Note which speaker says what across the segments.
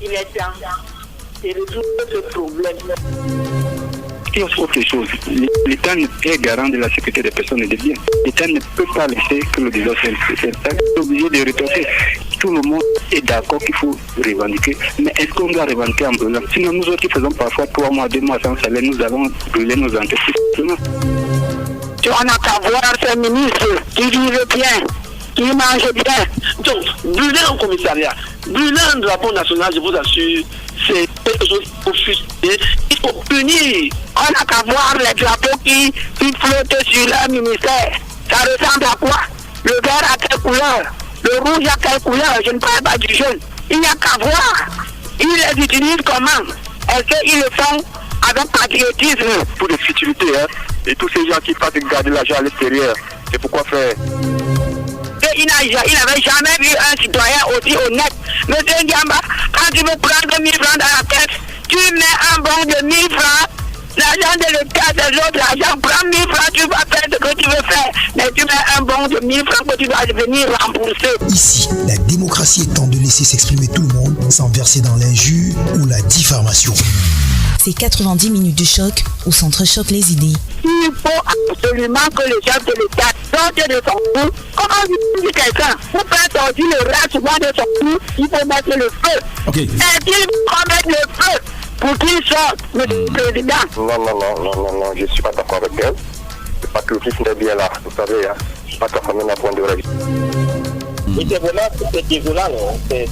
Speaker 1: Il est temps de résoudre ce problème.
Speaker 2: Il y a autre chose. L'État est garant de la sécurité des personnes et des biens. L'État ne peut pas laisser que le désordre s'installe. Il est obligé de retorser. Tout le monde est d'accord qu'il faut revendiquer. Mais est-ce qu'on doit revendiquer en brûlant? Sinon, nous autres qui faisons parfois 3 mois, 2 mois sans salaire, nous allons brûler nos entreprises.
Speaker 1: On n'a qu'à voir ces ministres qui vivent bien, qui mangent bien.
Speaker 3: Donc, brûler un commissariat, brûler un drapeau national, je vous assure, c'est quelque chose qu'il faut fustiger. Il faut punir.
Speaker 1: On n'a qu'à voir les drapeaux qui flottent sur leur ministère. Ça ressemble à quoi? Le vert à quelle couleur? Le rouge à quelle couleur? Je ne parle pas du jaune. Il n'y a qu'à voir. Ils les utilisent comment? Est-ce qu'ils le font avec patriotisme?
Speaker 2: Pour des futilités, hein. Et tous ces gens qui partent garder l'argent à l'extérieur, c'est pourquoi faire?
Speaker 1: Il n'avait jamais vu un citoyen aussi honnête. Monsieur Ndiamba, quand tu veux prendre 1000 francs dans la caisse, tu mets un bon de 1000 francs. L'argent de l'État, de l'autre argent, prends 1000 francs, tu vas faire ce que tu veux faire. Mais tu mets un bon de 1000 francs que tu vas venir rembourser.
Speaker 4: Ici, la démocratie étant de laisser s'exprimer tout le monde sans verser dans l'injure ou la diffamation.
Speaker 5: C'est 90 minutes de choc au centre Choc les idées.
Speaker 1: Il faut absolument que le chef de l'État sorte de son cou. Comment dit quelqu'un? Pour faire sortir le rat souvent de son cou, il faut mettre le feu.
Speaker 6: Okay.
Speaker 1: Et qu'il faut mettre le feu pour qu'il sorte, monsieur le président.
Speaker 2: Non, je ne suis pas d'accord avec elle. Le patriotisme est bien là, vous savez, hein. Je ne suis pas d'accord avec un point de vue.
Speaker 3: Et c'est vraiment désolant, c'est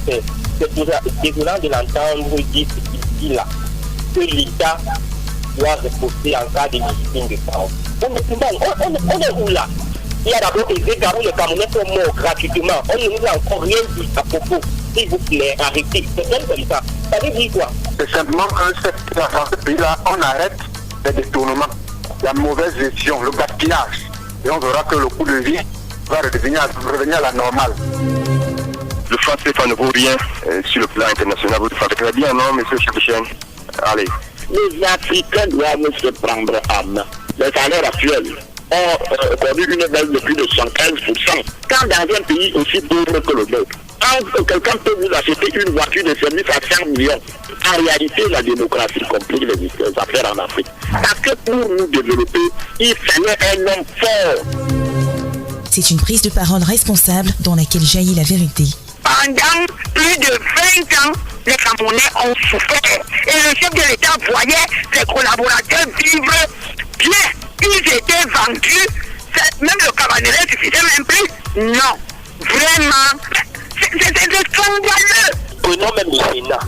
Speaker 3: désolant de l'entendre dire ce qu'il dit là. Que l'État doit reposer en cas de légitime de parole. On est où là? Il y a d'abord des égards où les Camerounais sont morts gratuitement. On ne nous a encore rien dit à propos. S'il vous plaît, arrêtez. C'est comme ça. Ça veut dire quoi?
Speaker 2: C'est simplement qu'un dans ce pays-là, on arrête les détournements, la mauvaise gestion, le gaspillage. Et on verra que le coût de vie va revenir à la normale. Le franc CFA ne vaut rien sur le plan international. Vous le savez très bien, non, monsieur Chapichin? Allez.
Speaker 3: Les Africains doivent se prendre en main. Les salaires actuels ont connu une baisse de plus de 115%. Quand dans un pays aussi pauvre que le nôtre, quelqu'un peut vous acheter une voiture de service à 100 millions. En réalité, la démocratie complique les affaires en Afrique. Parce que pour nous développer, il fallait un homme fort.
Speaker 5: C'est une prise de parole responsable dans laquelle jaillit la vérité.
Speaker 1: Pendant plus de 20 ans, les Camerounais ont souffert. Et le chef de l'État voyait ses collaborateurs vivre bien. Ils étaient vendus. Même le cabaret ne suffisait même plus. Non. Vraiment. C'est scandaleux.
Speaker 3: Prenons même le Sénat.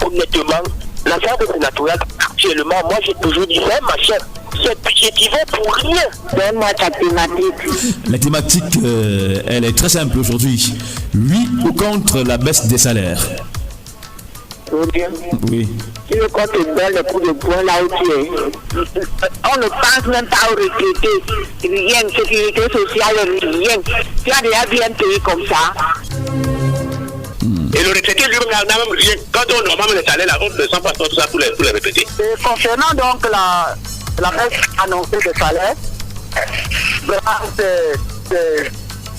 Speaker 3: Honnêtement, l'Assemblée sénatoriale, actuellement, moi j'ai toujours dit, c'est ma chef. C'est budgétivé pour rien.
Speaker 1: Donne-moi ta thématique.
Speaker 6: La thématique, elle est très simple aujourd'hui. Oui ou contre la baisse des salaires? Oui.
Speaker 1: Tu veux qu'on te donne le coup de poing là où tu es? On ne pense même pas aux retraités. Rien, sécurité sociale, rien. Tu as déjà vu un pays comme ça?
Speaker 3: Et le retraité lui n'a même rien. Quand on normalement les salaires, on ne sent pas tout ça pour les retraités.
Speaker 2: Concernant donc la baisse annoncée des salaires, vraiment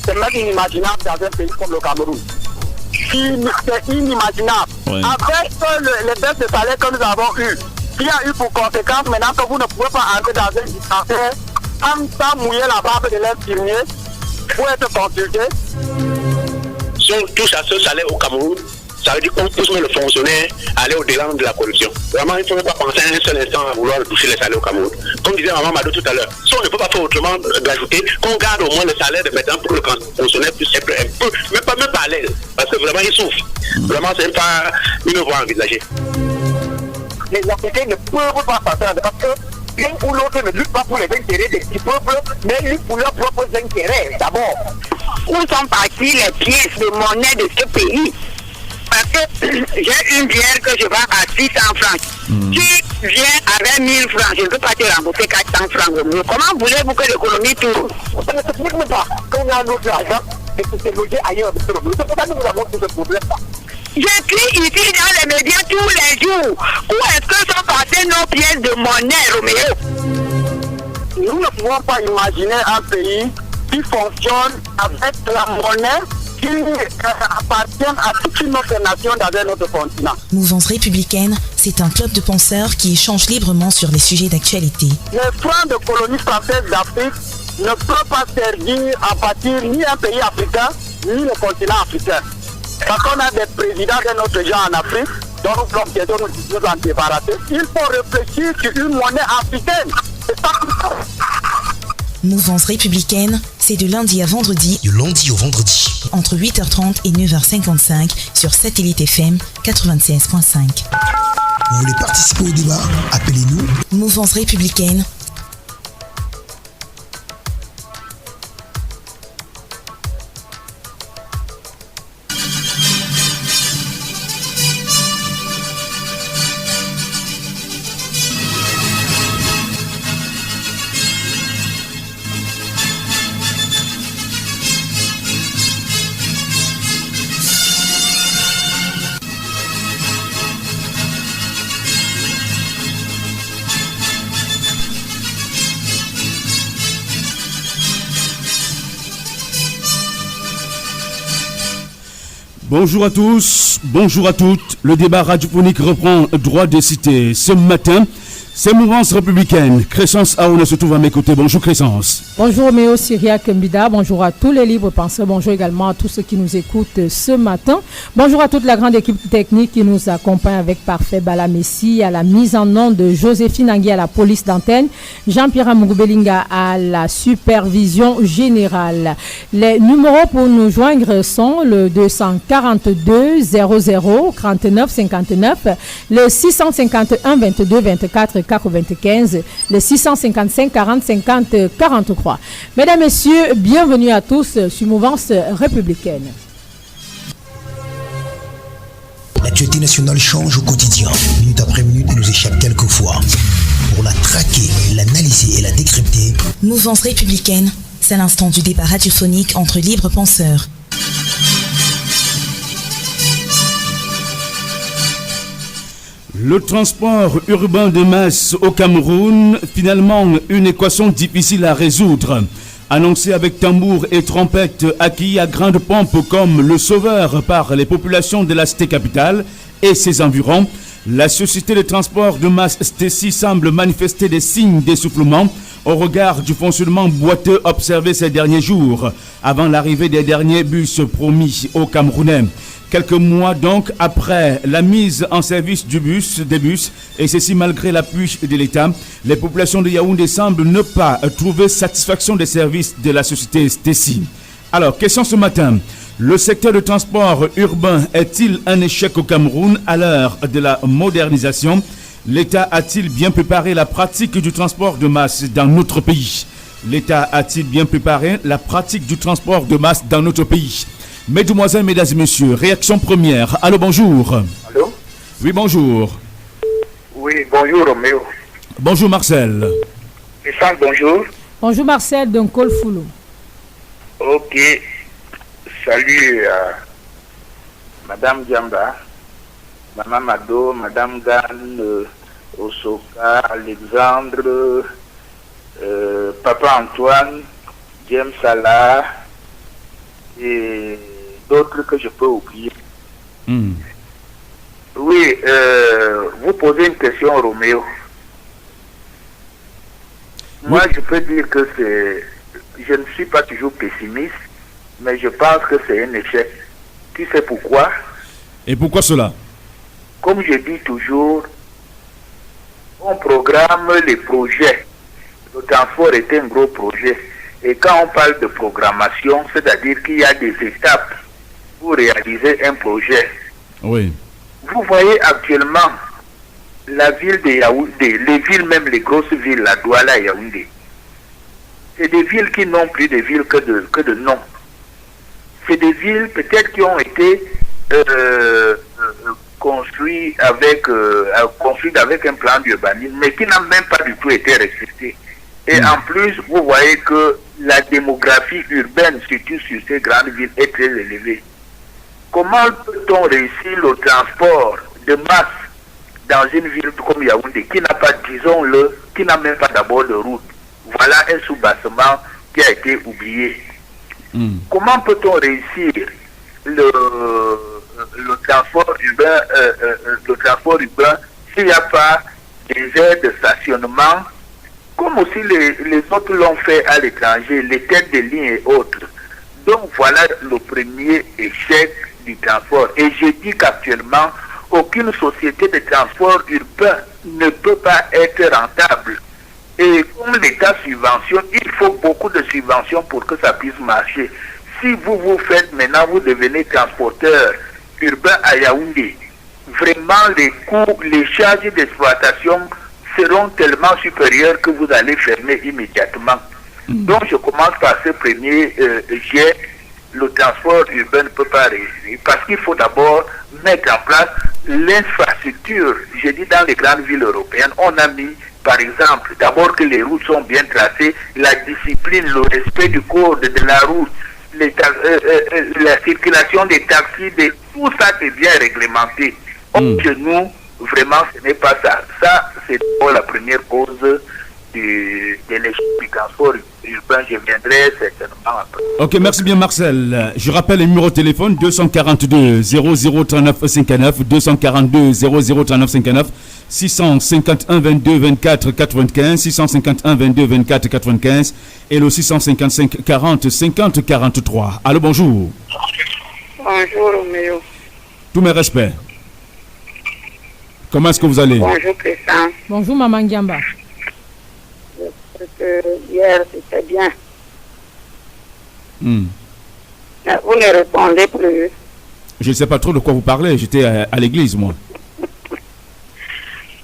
Speaker 2: c'est même inimaginable dans un pays comme le Cameroun. C'est inimaginable.
Speaker 6: Oui.
Speaker 2: Avec les baisses de salaire que nous avons eues, qui a eu pour conséquence maintenant que vous ne pouvez pas entrer dans un dispensaire sans mouiller la barbe de l'infirmier pour être consulté.
Speaker 3: Si on touche à ce salaire au Cameroun, ça veut dire qu'on pousse le fonctionnaire à aller au-delà de la corruption. Vraiment, il ne faut pas penser un seul instant à vouloir toucher les salaires au Cameroun. Comme disait Maman Mado tout à l'heure, si on ne peut pas faire autrement d'ajouter qu'on garde au moins le salaire de maintenant pour le fonctionnaire plus simple, un peu, même pas à l'aise, parce que vraiment il souffre. Vraiment, c'est pas une voie envisagée.
Speaker 2: Les Africains ne peuvent pas s'entendre parce que l'un ou l'autre ne lutte pas pour les intérêts des petits peuples, mais lutte pour leurs propres intérêts d'abord.
Speaker 1: Où sont parties les pièces de monnaie de ce pays? Parce que j'ai une bière que je vends à 600 francs. Tu viens avec 1000 francs, je ne peux pas te rembourser 400 francs au mieux. Comment voulez-vous que l'économie tourne?
Speaker 2: Ça ne s'explique même pas. Quand on a notre argent, et que c'est logé ailleurs. C'est pour ça que nous avons tout ce problème-là.
Speaker 1: J'écris ici dans les médias tous les jours. Où est-ce que sont passées nos pièces de monnaie, Roméo?
Speaker 2: Nous ne pouvons pas imaginer un pays qui fonctionne avec la monnaie
Speaker 1: qui appartiennent à toute une autre nation dans un autre continent.
Speaker 5: Mouvance républicaine, c'est un club de penseurs qui échangent librement sur les sujets d'actualité.
Speaker 1: Les plans de colonie française d'Afrique ne peuvent pas servir à bâtir ni un pays africain, ni le continent africain. Parce qu'on a des présidents d'un autre genre en Afrique, dont nous voulons bientôt nous en débarrasser. Il faut réfléchir sur une monnaie africaine. C'est pas tout ça.
Speaker 5: Mouvance républicaine, c'est de lundi à vendredi.
Speaker 4: Du lundi au vendredi.
Speaker 5: Entre 8h30 et 9h55 sur Satellite FM 96.5.
Speaker 4: Vous voulez participer au débat? Appelez-nous.
Speaker 5: Mouvance républicaine.
Speaker 6: Bonjour à tous, bonjour à toutes. Le débat radiophonique reprend droit de cité. Ce matin, c'est Mouvance républicaine. Crescence Aouna se trouve à mes côtés. Bonjour Crescence.
Speaker 7: Bonjour Méo Syriac Mbida, bonjour à tous les libres penseurs, bonjour également à tous ceux qui nous écoutent ce matin. Bonjour à toute la grande équipe technique qui nous accompagne avec Parfait Balamessi, à la mise en onde de Joséphine Angui à la police d'antenne, Jean-Pierre Mugubelinga à la supervision générale. Les numéros pour nous joindre sont le 242 00 39 59, le 651 22 24 95, le 655 40 50 43. Mesdames, Messieurs, bienvenue à tous sur Mouvance républicaine.
Speaker 4: L'actualité nationale change au quotidien. Minute après minute, elle nous échappe quelquefois. Pour la traquer, l'analyser et la décrypter,
Speaker 5: Mouvance républicaine, c'est l'instant du débat radiophonique entre libres penseurs.
Speaker 6: Le transport urbain de masse au Cameroun, finalement une équation difficile à résoudre. Annoncé avec tambour et trompette, acquis à grande pompe comme le sauveur par les populations de la cité capitale et ses environs, la société de transport de masse STECI semble manifester des signes d'essoufflement au regard du fonctionnement boiteux observé ces derniers jours, avant l'arrivée des derniers bus promis aux Camerounais. Quelques mois donc après la mise en service des bus, et ceci malgré l'appui de l'État, les populations de Yaoundé semblent ne pas trouver satisfaction des services de la société STECI. Alors, question ce matin, le secteur de transport urbain est-il un échec au Cameroun à l'heure de la modernisation? L'État a-t-il bien préparé la pratique du transport de masse dans notre pays? L'État a-t-il bien préparé la pratique du transport de masse dans notre pays? Mesdemoiselles, mesdames et messieurs, réaction première. Allô, bonjour.
Speaker 2: Allô?
Speaker 6: Oui, bonjour.
Speaker 2: Oui, bonjour Roméo.
Speaker 6: Bonjour Marcel.
Speaker 2: Richard, bonjour.
Speaker 7: Bonjour Marcel Dunkol Foulou.
Speaker 2: Ok. Salut Madame Diamba, Maman Mado, Madame Gan, Osoka, Alexandre, Papa Antoine, James Salah et d'autres que je peux oublier. Oui, vous posez une question, Roméo. Moi, je peux dire que je ne suis pas toujours pessimiste, mais je pense que c'est un échec. Tu sais pourquoi?
Speaker 6: Et pourquoi cela?
Speaker 2: Comme je dis toujours, on programme les projets. Le transport est un gros projet. Et quand on parle de programmation, c'est-à-dire qu'il y a des étapes pour réaliser un projet.
Speaker 6: Oui.
Speaker 2: Vous voyez actuellement la ville de Yaoundé, les villes, même les grosses villes, la Douala et Yaoundé. C'est des villes qui n'ont plus de villes que de noms. C'est des villes peut-être qui ont été construites avec un plan d'urbanisme, mais qui n'ont même pas du tout été respectées. Et en plus, vous voyez que la démographie urbaine, surtout sur ces grandes villes, est très élevée. Comment peut-on réussir le transport de masse dans une ville comme Yaoundé, qui n'a pas, disons-le, qui n'a même pas d'abord de route? Voilà un sous-bassement qui a été oublié. Comment peut-on réussir
Speaker 8: le transport urbain, s'il n'y a pas des aires de stationnement, comme aussi les autres l'ont fait à l'étranger, les têtes de ligne et autres. Donc voilà le premier échec du transport. Et je dis qu'actuellement, aucune société de transport urbain ne peut pas être rentable. Et comme l'État subventionne, il faut beaucoup de subventions pour que ça puisse marcher. Si vous faites maintenant, vous devenez transporteur urbain à Yaoundé, vraiment les coûts, les charges d'exploitation seront tellement supérieurs que vous allez fermer immédiatement. Donc je commence par ce premier jet. Le transport urbain ne peut pas réussir parce qu'il faut d'abord mettre en place l'infrastructure. Je dis dans les grandes villes européennes, on a mis par exemple d'abord que les routes sont bien tracées, la discipline, le respect du code de la route, la circulation des taxis, tout ça est bien réglementé. Chez nous, vraiment, ce n'est pas ça. Ça, c'est la première cause de l'échec du transport urbain. Je viendrai certainement après.
Speaker 6: Ok, merci bien Marcel. Je rappelle le numéro de téléphone 242 0039 59, 242 0039 59, 651 22 24 95, 651 22 24 95 et le 655 40 50 43. Allô, bonjour.
Speaker 1: Bonjour Roméo.
Speaker 6: Tous mes respects. Comment est-ce que vous allez?
Speaker 1: Bonjour Christian.
Speaker 7: Bonjour Maman Giamba.
Speaker 1: Hier c'était bien.
Speaker 6: Vous
Speaker 1: ne répondez plus.
Speaker 6: Je ne sais pas trop de quoi vous parlez. J'étais à l'église, moi.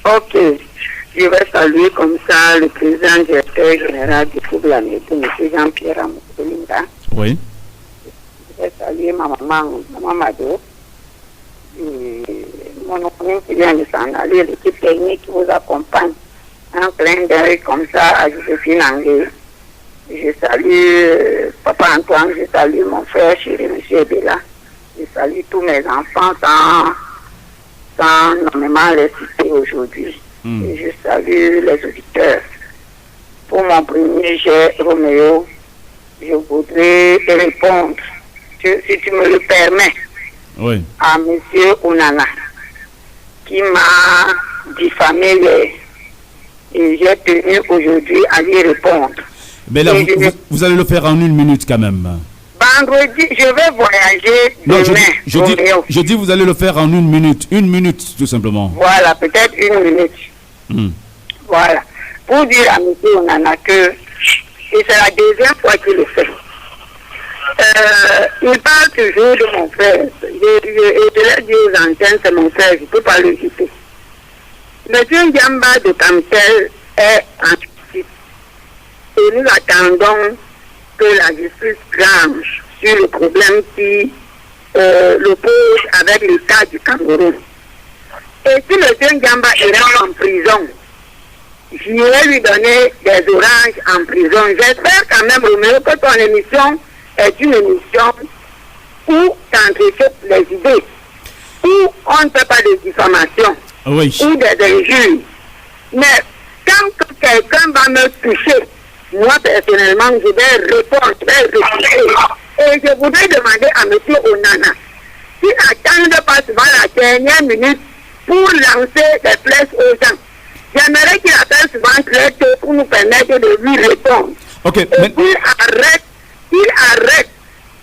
Speaker 1: Ok. Je vais saluer comme ça le président directeur général du Fou de la Médée, M. Jean-Pierre Amoukolinda.
Speaker 6: Oui.
Speaker 1: Je vais saluer ma maman Mado. Mon oncle qui vient de s'en aller, l'équipe technique qui vous accompagne. Un clin d'œil comme ça à Joséphine Angué. Je salue Papa Antoine, je salue mon frère chéri, M. Ebela. Je salue tous mes enfants sans nommément les citer aujourd'hui. Et je salue les auditeurs. Pour mon premier jet, Roméo, je voudrais répondre, si tu me le permets, à M. Onana, qui m'a diffamé hier. Et j'ai tenu aujourd'hui à lui répondre.
Speaker 6: Mais là, vous allez le faire en 1 minute quand même.
Speaker 1: Vendredi, je vais voyager demain.
Speaker 6: Je dis vous allez le faire en 1 minute. 1 minute, tout simplement.
Speaker 1: Voilà, peut-être 1 minute. Voilà. Pour dire à M. Onana que c'est la deuxième fois qu'il le fait. Il parle toujours de mon frère. Je l'ai dit aux antennes, c'est mon frère, je ne peux pas le quitter. Monsieur Ndiamba de Kamtel est en justice. Et nous attendons que la justice tranche sur le problème qui l'oppose avec l'État du Cameroun. Et si M. Ndiamba est en prison, j'irai lui donner des oranges en prison. J'espère quand même, Roméo, que ton émission est une émission où tu entretiens les idées, où on ne fait pas de diffamation.
Speaker 6: Oui.
Speaker 1: Ou des injures. Mais quand quelqu'un va me toucher, moi personnellement, je vais répondre, je vais répliquer. Et je voudrais demander à M. Onana, s'il n'attend pas souvent la dernière minute pour lancer des flèches aux gens, j'aimerais qu'il appelle souvent très tôt pour nous permettre de lui répondre.
Speaker 6: Okay,
Speaker 1: et qu'il arrête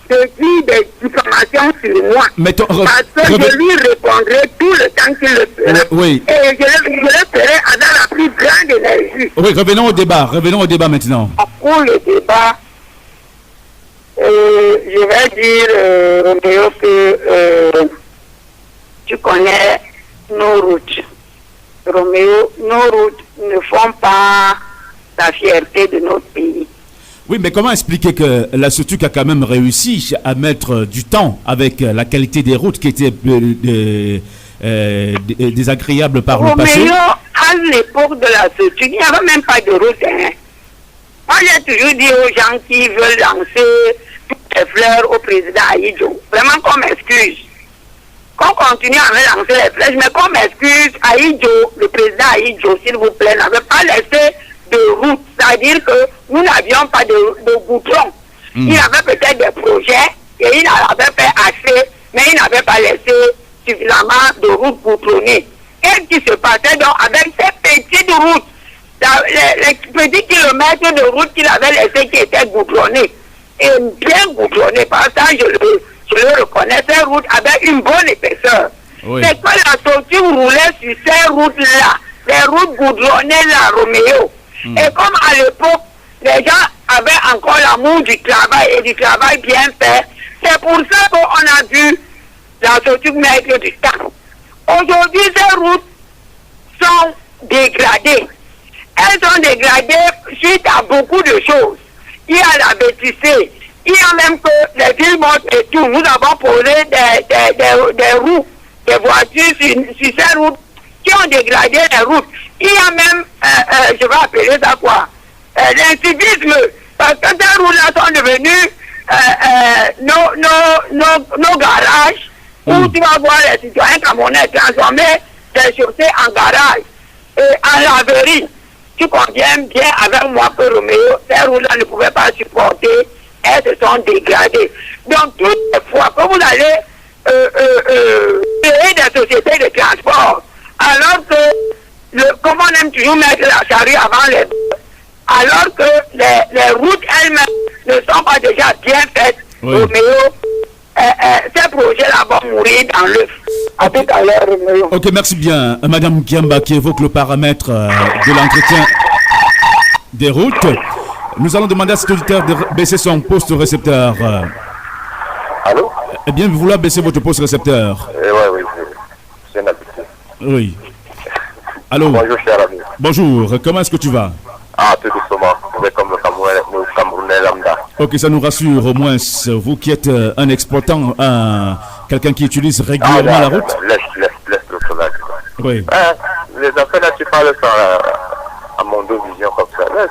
Speaker 1: de dire des diffamations sur moi. Parce que je lui répondrai tout le temps qu'il le fera.
Speaker 6: Oui.
Speaker 1: Et je le ferai avec la plus grande énergie.
Speaker 6: Oui, revenons au débat maintenant.
Speaker 1: Pour le débat, je vais dire, Roméo, que tu connais nos routes. Roméo, nos routes ne font pas la fierté de notre pays.
Speaker 6: Oui, mais comment expliquer que la SOTUC a quand même réussi à mettre du temps avec la qualité des routes qui étaient désagréables par le passé?
Speaker 1: Roméo, à l'époque de la SOTUC, il n'y avait même pas de route. Hein. Moi, j'ai toujours dit aux gens qui veulent lancer toutes les fleurs au président Aïdjo, vraiment qu'on m'excuse. Qu'on continue à me lancer les flèches, mais qu'on m'excuse, Aïdjo, le président Aïdjo, s'il vous plaît, n'avait pas laissé de route, c'est-à-dire que nous n'avions pas de goudron. Il y avait peut-être des projets, et il avait fait assez, mais il n'avait pas laissé suffisamment de routes goudronnées. Qu'est-ce qui se passait donc avec ces petites routes, les petits kilomètres de route qu'il avait laissés qui étaient goudronnés, et bien goudronnés, par ça je le reconnais, ces routes avaient une bonne épaisseur. Oui. C'est que la tortue roulait sur ces routes-là, les routes goudronnées là, Roméo. Et comme à l'époque, les gens avaient encore l'amour du travail et du travail bien fait, c'est pour ça qu'on a vu la tortue mettre du temps. Aujourd'hui, ces routes sont dégradées. Elles sont dégradées suite à beaucoup de choses. Il y a la bêtise, il y a même que les villes mortes et tout. Nous avons posé des roues, des voitures sur ces routes qui ont dégradé les routes. Il y a même, je vais appeler ça quoi, l'incivisme, parce que ces routes-là sont devenues nos garages, où tu vas voir les citoyens camerounais transformer des chaussées en garage et en laverie. Tu conviens bien avec moi que Roméo, ces routes-là ne pouvaient pas supporter, elles se sont dégradées. Donc, toutes les fois que vous allez créer des sociétés de transport, alors que, comme on aime toujours mettre la charrue avant les... alors que les routes elles-mêmes ne sont pas déjà bien faites, Roméo, ces projets-là vont mourir dans l'œuf. À tout à l'heure, Roméo.
Speaker 6: Ok, merci bien. Madame Kiamba qui évoque le paramètre de l'entretien des routes. Nous allons demander à cet auditeur de baisser son poste récepteur.
Speaker 9: Allô?
Speaker 6: Eh bien, vous voulez baisser votre poste récepteur?
Speaker 9: Oui, c'est un habitué.
Speaker 6: Oui. Allô?
Speaker 9: Bonjour, cher ami.
Speaker 6: Bonjour, comment est-ce que tu vas?
Speaker 9: Ah, tout doucement, vous êtes comme le Camerounais lambda.
Speaker 6: Ok, ça nous rassure au moins, vous qui êtes un exploitant, quelqu'un qui utilise régulièrement la route.
Speaker 9: Laisse le cheval.
Speaker 6: Oui.
Speaker 9: Les affaires là, tu parles ça à mon deux vision comme ça. Laisse,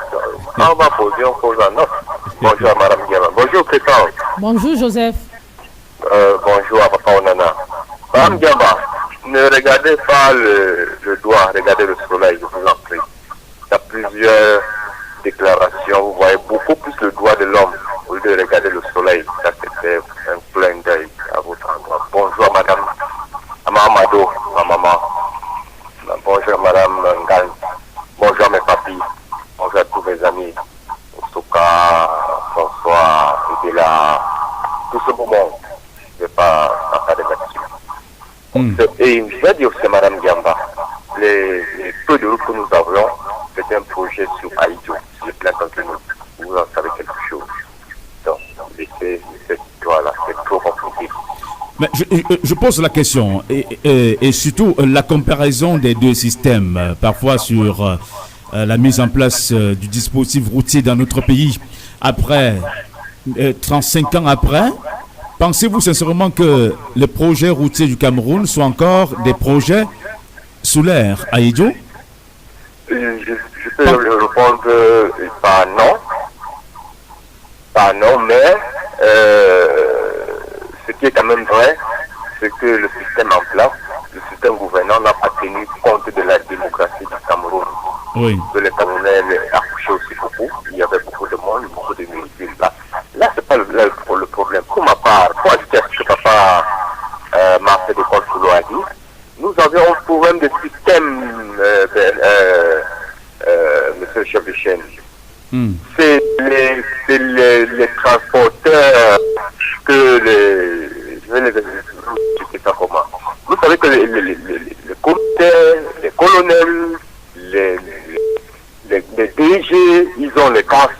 Speaker 9: on va poser, on pose un autre. Bonjour à Madame Diama. Bonjour Christophe.
Speaker 7: Bonjour Joseph.
Speaker 9: Bonjour à Papa Onana. Madame Diama, ne regardez pas le doigt, regardez le soleil, je vous en prie. Il y a plusieurs déclarations, vous voyez beaucoup plus le doigt de l'homme au lieu de regarder le soleil. Ça c'était un plein d'œil à votre endroit. Bonjour Madame Amadou, ma maman. Bonjour Madame Ngal. Bonjour mes papis. Bonjour à tous mes amis. Souka, François, Idela, tout ce beau monde. Je ne vais pas faire de là-dessus. Et je vais dire aussi Madame Gamba, les peu de routes que nous avions, c'était un projet sur Haïtio, sur le plan contre nous. Vous en savez quelque chose. Donc, laissez cette histoire-là, c'est trop compliqué.
Speaker 6: Mais je pose la question, et surtout la comparaison des deux systèmes, parfois sur la mise en place du dispositif routier dans notre pays. Après, 35 ans après, pensez-vous sincèrement que les projets routiers du Cameroun sont encore des projets sous l'air à Idio?
Speaker 9: Je peux répondre pas non, mais ce qui est quand même vrai, c'est que le système en place, le système gouvernant n'a pas tenu compte de la démocratie du Cameroun.
Speaker 6: Oui.
Speaker 9: Que les Camerounais accouchaient aussi beaucoup, il y avait beaucoup de monde, beaucoup de militaires là. Là, c'est pas le problème. Pour ma part, pour ajouter à ce que papa m'a fait de Colfoulo a dit, nous avions un problème de système, monsieur le chef de chaîne. C'est les transporteurs que je vais les expliquer ça comment. Vous savez que les commissaires, les colonels, les DG, ils ont les cases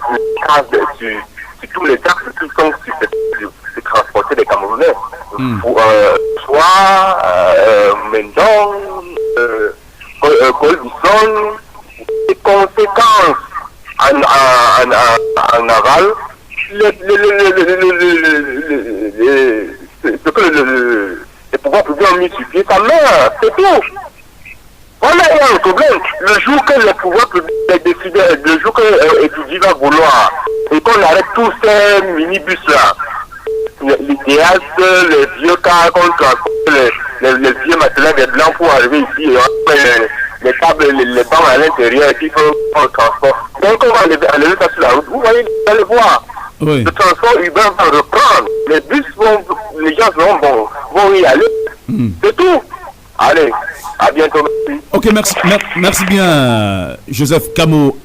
Speaker 9: sur tous les axes qui sont de transporter les Camerounais. Soit Mendon, Colbison, les conséquences en aval, ce que les pouvoirs publics ont mis sur pied, ça meurt, c'est tout. Voilà, il y a un problème. Le jour que les pouvoirs publics décident, le jour que l'étudiant va vouloir, et qu'on arrête tous ces minibus-là, l'idéal, les vieux cars qu'on transporte, les vieux matelas des blancs pour arriver ici, et les tables, les bancs à l'intérieur, et puis il faut le transport. Donc on va enlever ça sur la route. Vous voyez, vous allez voir.
Speaker 6: Oui.
Speaker 9: Le transport urbain va reprendre. Les bus les gens vont y aller. C'est tout. Allez, à bientôt.
Speaker 6: Ok, merci bien, Joseph Camo.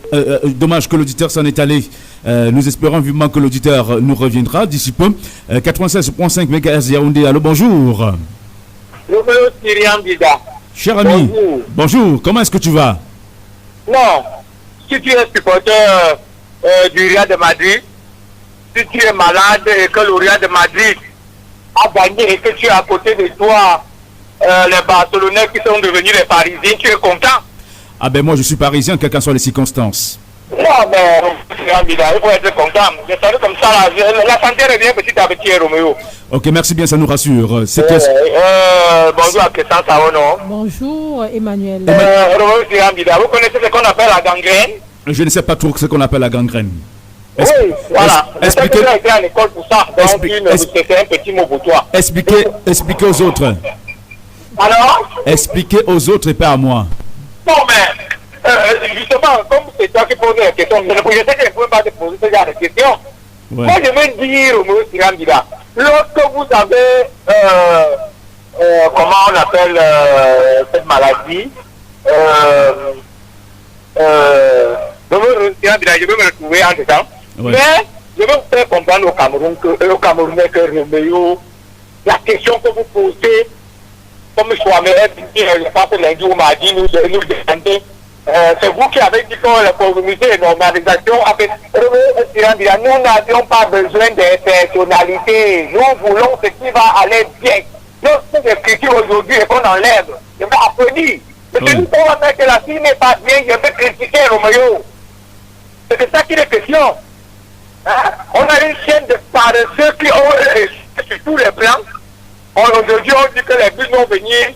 Speaker 6: Dommage que l'auditeur s'en est allé. Nous espérons vivement que l'auditeur nous reviendra d'ici peu. 96.5 MHz Yaoundé. Allô, bonjour. Cher ami, bonjour. Comment est-ce que tu vas?
Speaker 3: Non, si tu es supporter du Real de Madrid, si tu es malade et que le Real de Madrid a gagné et que tu es à côté de toi, les Barcelonais qui sont devenus les Parisiens, tu es content?
Speaker 6: Ah ben moi je suis parisien, quelles qu'en soient les circonstances.
Speaker 3: Non, mais il faut être content. Mais ça comme ça, la santé revient petit à petit, Roméo.
Speaker 6: Ok, merci bien, ça nous rassure.
Speaker 3: Bonjour à Kessan Saono.
Speaker 7: Bonjour Emmanuel.
Speaker 3: Vous connaissez ce qu'on appelle la gangrène?
Speaker 6: Je ne sais pas trop ce qu'on appelle la gangrène.
Speaker 3: Oui, voilà. Expliquez à l'école pour ça. Donc, c'est un petit mot pour toi.
Speaker 6: Expliquez aux autres.
Speaker 3: Alors?
Speaker 6: Expliquez aux autres et pas à moi.
Speaker 3: Non, mais justement, comme c'est toi qui poses la question, je sais que je ne pouvais pas te poser ce genre de questions. Ouais. Moi, je veux dire au Moïse Tirambida, lorsque vous avez, comment on appelle cette maladie, je veux me retrouver en dedans. Ouais. Mais je veux vous faire comprendre au Cameroun que, Camerounais que Roméo, la question que vous posez, comme Chouamé, je pense que lundi ou mardi, nous demandons, c'est vous qui avez dit que la communauté de normalisation a fait. Nous n'avions pas besoin de personnalité. Nous voulons ce qui va aller bien. Lorsque j'ai critiqué aujourd'hui et qu'on enlève, je vais applaudir. Mais si on va faire que la fille n'est pas bien, je vais critiquer Roméo. C'est de ça qu'il est question. Hein? On a une chaîne de paresseux qui ont sur tous les plans. Aujourd'hui, on dit que les bus vont venir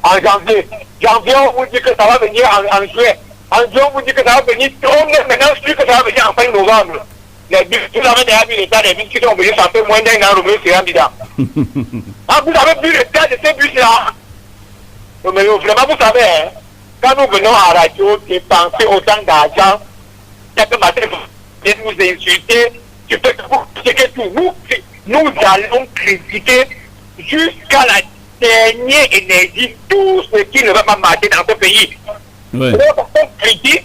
Speaker 3: en janvier. Janvier, on vous dit que ça va venir en juillet. En juillet, on vous dit que ça va venir. On est maintenant sûr que ça va venir en fin novembre. Les bus, vous avez déjà vu l'état des bus qui sont venus, ça fait moins d'un an, Roméo, c'est un bidon. Ah, vous avez vu l'état de ces bus-là? Mais vraiment, vous savez, hein, quand nous venons à la radio dépenser autant d'argent, chaque matin, vous nous insulter, tu peux critiquer tout. Nous allons critiquer jusqu'à la dernière énergie tout ce qui ne va pas marcher dans ce pays. Ouais. On critique,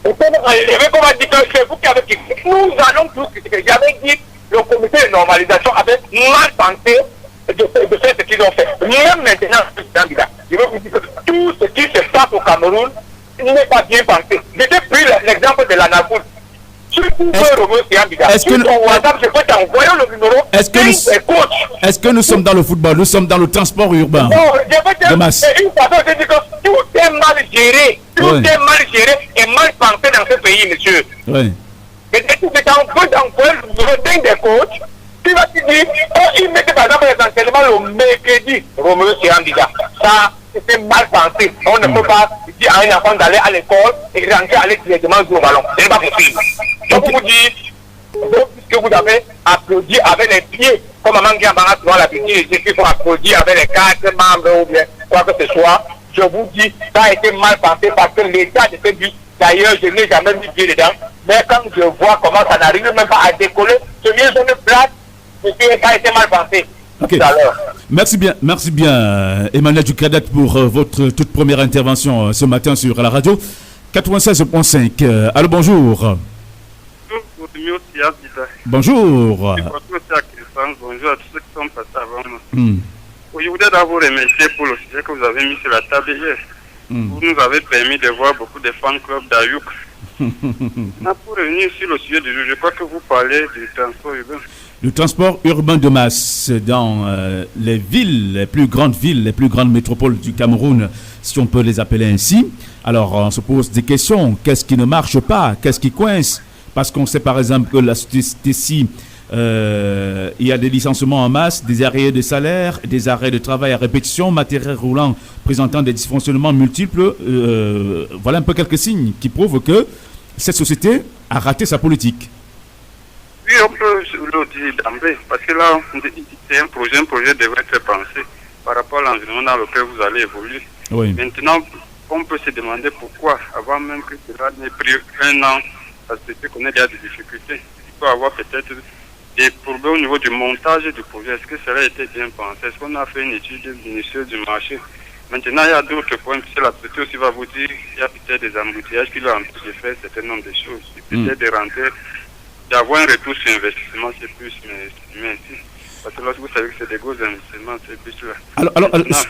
Speaker 3: on peut enlever, comme on dit que c'est vous qui avez critiqué. Nous allons tous critiquer. J'avais dit le comité de normalisation avait mal pensé de faire ce qu'ils ont fait. Même maintenant, je veux vous dire que tout ce qui se passe au Cameroun n'est pas bien pensé. J'ai pris l'exemple de l'anafoot.
Speaker 6: Est-ce que nous sommes dans le football? Nous sommes dans le transport urbain.
Speaker 3: Non, je masse. Une façon de dire que tout est mal géré. Tout est mal géré et mal pensé dans ce pays, monsieur. Oui. Mais dès que tu es en train d'envoyer des coachs, tu vas te dire, il mettait par exemple les entraînements le mercredi. Roméo Tirambida. Ça, c'est mal pensé. On ne peut pas dire à un enfant d'aller à l'école et rentrer aller directement jouer au ballon. Ce n'est pas possible. Donc, vous dites que vous avez applaudi avec les pieds, comme Maman Gambara souvent l'habitude, c'est qu'il faut applaudir avec les 4 membres ou bien quoi que ce soit. Je vous dis, ça a été mal pensé parce que l'état de ce but, d'ailleurs, je n'ai jamais mis pied dedans. Mais quand je vois comment ça n'arrive même pas à décoller, je viens de me placer, ça a été mal pensé.
Speaker 6: Okay. Merci bien, Emmanuel Ducadet, pour votre toute première intervention ce matin sur la radio 96.5. Allô, bonjour. Bonjour.
Speaker 10: Bonjour à tous ceux qui sont passés avant nous. Je voudrais d'abord remercier pour le sujet que vous avez mis sur la table hier. Vous nous avez permis de voir beaucoup de fan clubs d'Ayouk. Pour revenir sur le sujet du jour, je crois que vous parlez du transport urbain.
Speaker 6: Le transport urbain de masse dans les villes, les plus grandes villes, les plus grandes métropoles du Cameroun, si on peut les appeler ainsi. Alors, on se pose des questions. Qu'est-ce qui ne marche pas? Qu'est-ce qui coince? Parce qu'on sait par exemple que la STECI, il y a des licenciements en masse, des arrêts de salaire, des arrêts de travail à répétition, matériel roulant présentant des dysfonctionnements multiples. Voilà un peu quelques signes qui prouvent que cette société a raté sa politique.
Speaker 10: Oui, on peut le dire d'emblée, parce que là, c'est un projet devrait être pensé par rapport à l'environnement dans lequel vous allez évoluer. Oui. Maintenant, on peut se demander pourquoi, avant même que cela n'ait pris un an, la société connaît déjà des difficultés. Il peut y avoir peut-être des problèmes au niveau du montage du projet. Est-ce que cela a été bien pensé? Est-ce qu'on a fait une étude minutieuse du marché? Maintenant, il y a d'autres points, puisque la société aussi va vous dire qu'il y a peut-être des embouteillages qui leur empêchent de faire un certain nombre de choses. Peut-être de rentrer, d'avoir un retour sur investissement, c'est plus, mais si. Parce que lorsque vous savez que c'est des gros investissements, c'est plus là.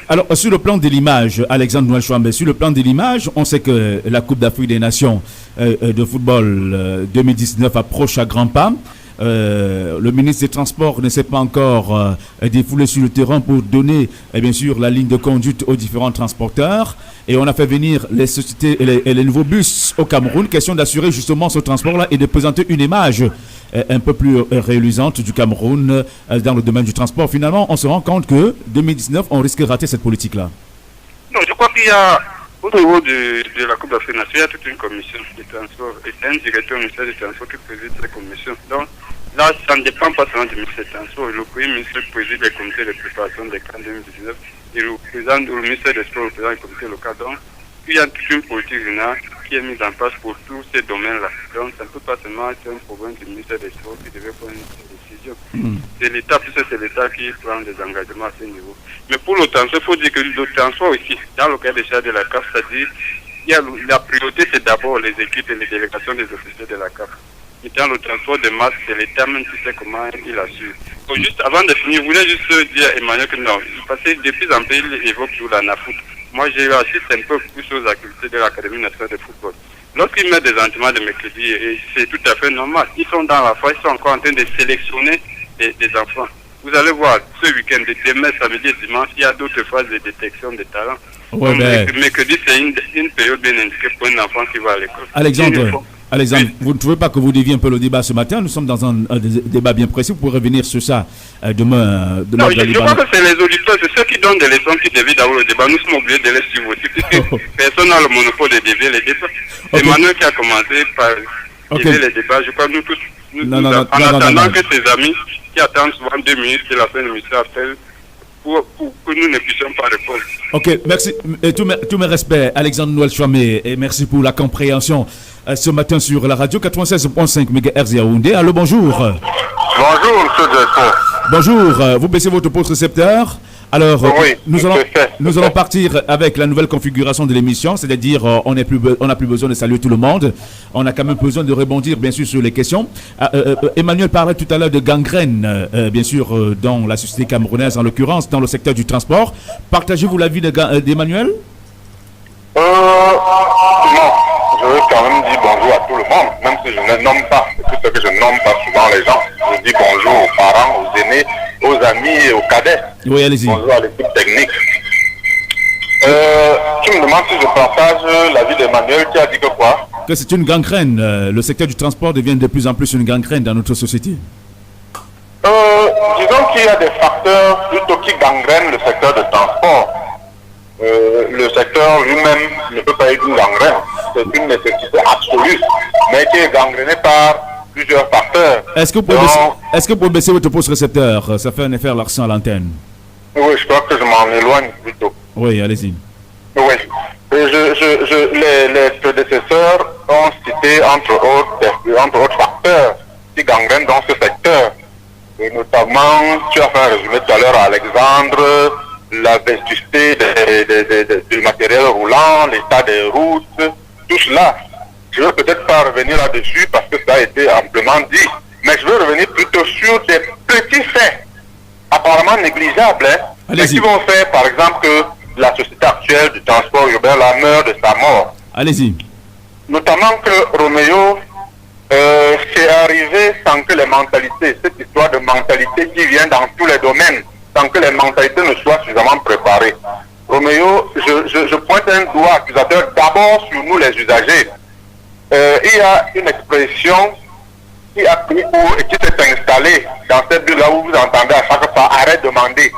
Speaker 6: Alors, sur le plan de l'image, Alexandre Noël Chouambé, sur le plan de l'image, on sait que la Coupe d'Afrique des Nations de football 2019 approche à grands pas. Le ministre des Transports ne s'est pas encore défoulé sur le terrain pour donner, bien sûr, la ligne de conduite aux différents transporteurs. Et on a fait venir les sociétés et les nouveaux bus au Cameroun. Question d'assurer justement ce transport-là et de présenter une image un peu plus réalisante du Cameroun dans le domaine du transport. Finalement, on se rend compte que 2019, on risque de rater cette politique-là.
Speaker 10: Non, je crois qu'il y a, au niveau de la Coupe d'Afrique nationale, il y a toute une commission de transport. Et c'est un directeur au ministère du Transport qui préside cette commission. Donc, là, ça ne dépend pas seulement du ministère du Transport. Le Premier ministre préside les comités de préparation des camps 2019 et le ministère des Sports représente les comités locaux. Donc, il y a toute une politique générale qui est mise en place pour tous ces domaines-là. Donc, ça ne peut pas seulement être un problème du ministère des Sports qui devait prendre une décision. C'est l'État, puisque c'est l'État qui prend des engagements à ce niveau. Mais pour le transport, il faut dire que le transport aussi, dans le cas des charges de la CAF, c'est-à-dire, la priorité, c'est d'abord les équipes et les délégations des officiers de la CAF. Et dans le transport de masse, c'est l'État même qui sait comment il assure. Donc, juste avant de finir, je voulais juste dire à Emmanuel que non, parce que de plus en plus, il évoque tout la NAFOOT. Moi, j'ai assisté un peu plus aux activités de l'Académie nationale de football. Lorsqu'ils mettent des entraînements de mercredi, et c'est tout à fait normal, ils sont dans la foi, ils sont encore en train de sélectionner des enfants. Vous allez voir, ce week-end, demain, samedi et dimanche, il y a d'autres phases de détection des talents.
Speaker 6: Ouais,
Speaker 10: mercredi, c'est une période bien indiquée pour un enfant qui va à l'école.
Speaker 6: Alexandre, vous ne trouvez pas que vous déviez un peu le débat ce matin? Nous sommes dans un débat bien précis. Vous pourrez revenir sur ça demain.
Speaker 10: Non, je crois que c'est les auditeurs, c'est ceux qui donnent des leçons qui dévient d'avoir le débat. Nous sommes obligés de les suivre aussi, puisque personne n'a le monopole de dévier les débats. C'est Emmanuel qui a commencé par dévier les débats. Je crois que nous tous, en attendant que ses amis qui attendent souvent 2 minutes que la fin de l'émission appelle, pour que nous ne puissions pas répondre.
Speaker 6: Ok, merci. Tous mes respects, Alexandre Noël Chouambé, et merci pour la compréhension ce matin sur la radio 96.5 MHz Yaoundé. Allô, bonjour.
Speaker 9: Bonjour, monsieur Jackson.
Speaker 6: Bonjour, vous baissez votre poste récepteur. Alors,
Speaker 9: oui,
Speaker 6: nous allons partir avec la nouvelle configuration de l'émission, c'est-à-dire on n'a plus besoin de saluer tout le monde. On a quand même besoin de rebondir, bien sûr, sur les questions. Emmanuel parlait tout à l'heure de gangrène, bien sûr, dans la société camerounaise, en l'occurrence, dans le secteur du transport. Partagez-vous l'avis d'Emmanuel?
Speaker 9: Non, je veux quand même dire bonjour à tout le monde, même si je ne nomme pas, c'est tout ce que je nomme pas souvent les gens. Je dis bonjour aux parents, aux aînés, aux amis et aux cadets.
Speaker 6: Oui, allez-y.
Speaker 9: Bonjour à l'équipe technique. Tu me demandes si je partage l'avis d'Emmanuel qui a dit que quoi?
Speaker 6: Que c'est une gangrène. Le secteur du transport devient de plus en plus une gangrène dans notre société.
Speaker 9: Disons qu'il y a des facteurs plutôt qui gangrènent le secteur du transport. Le secteur lui-même ne peut pas être une gangrène. C'est une nécessité absolue, mais qui est gangrénée par plusieurs facteurs.
Speaker 6: Est-ce que vous pouvez baisser votre poste récepteur? Ça fait un effet larcin à l'antenne.
Speaker 9: Oui, je crois que je m'en éloigne plutôt.
Speaker 6: Oui, allez-y.
Speaker 9: Oui. Les prédécesseurs ont cité entre autres facteurs qui gangrènent dans ce secteur. Et notamment, tu as fait un résumé tout à l'heure à Alexandre, la vétusté du matériel roulant, l'état des routes, tout cela. Je ne veux peut-être pas revenir là-dessus parce que ça a été amplement dit, mais je veux revenir plutôt sur des petits faits apparemment négligeables, mais qui vont faire par exemple que la société actuelle du transport urbain la meurt de sa mort.
Speaker 6: Allez-y.
Speaker 9: Notamment que Roméo c'est arrivé sans que les mentalités, cette histoire de mentalité qui vient dans tous les domaines, sans que les mentalités ne soient suffisamment préparées. Roméo, je pointe un doigt accusateur d'abord sur nous les usagers. Il y a une expression qui a pris cours et qui s'est installée dans cette bulle-là où vous entendez à chaque fois arrête de demander.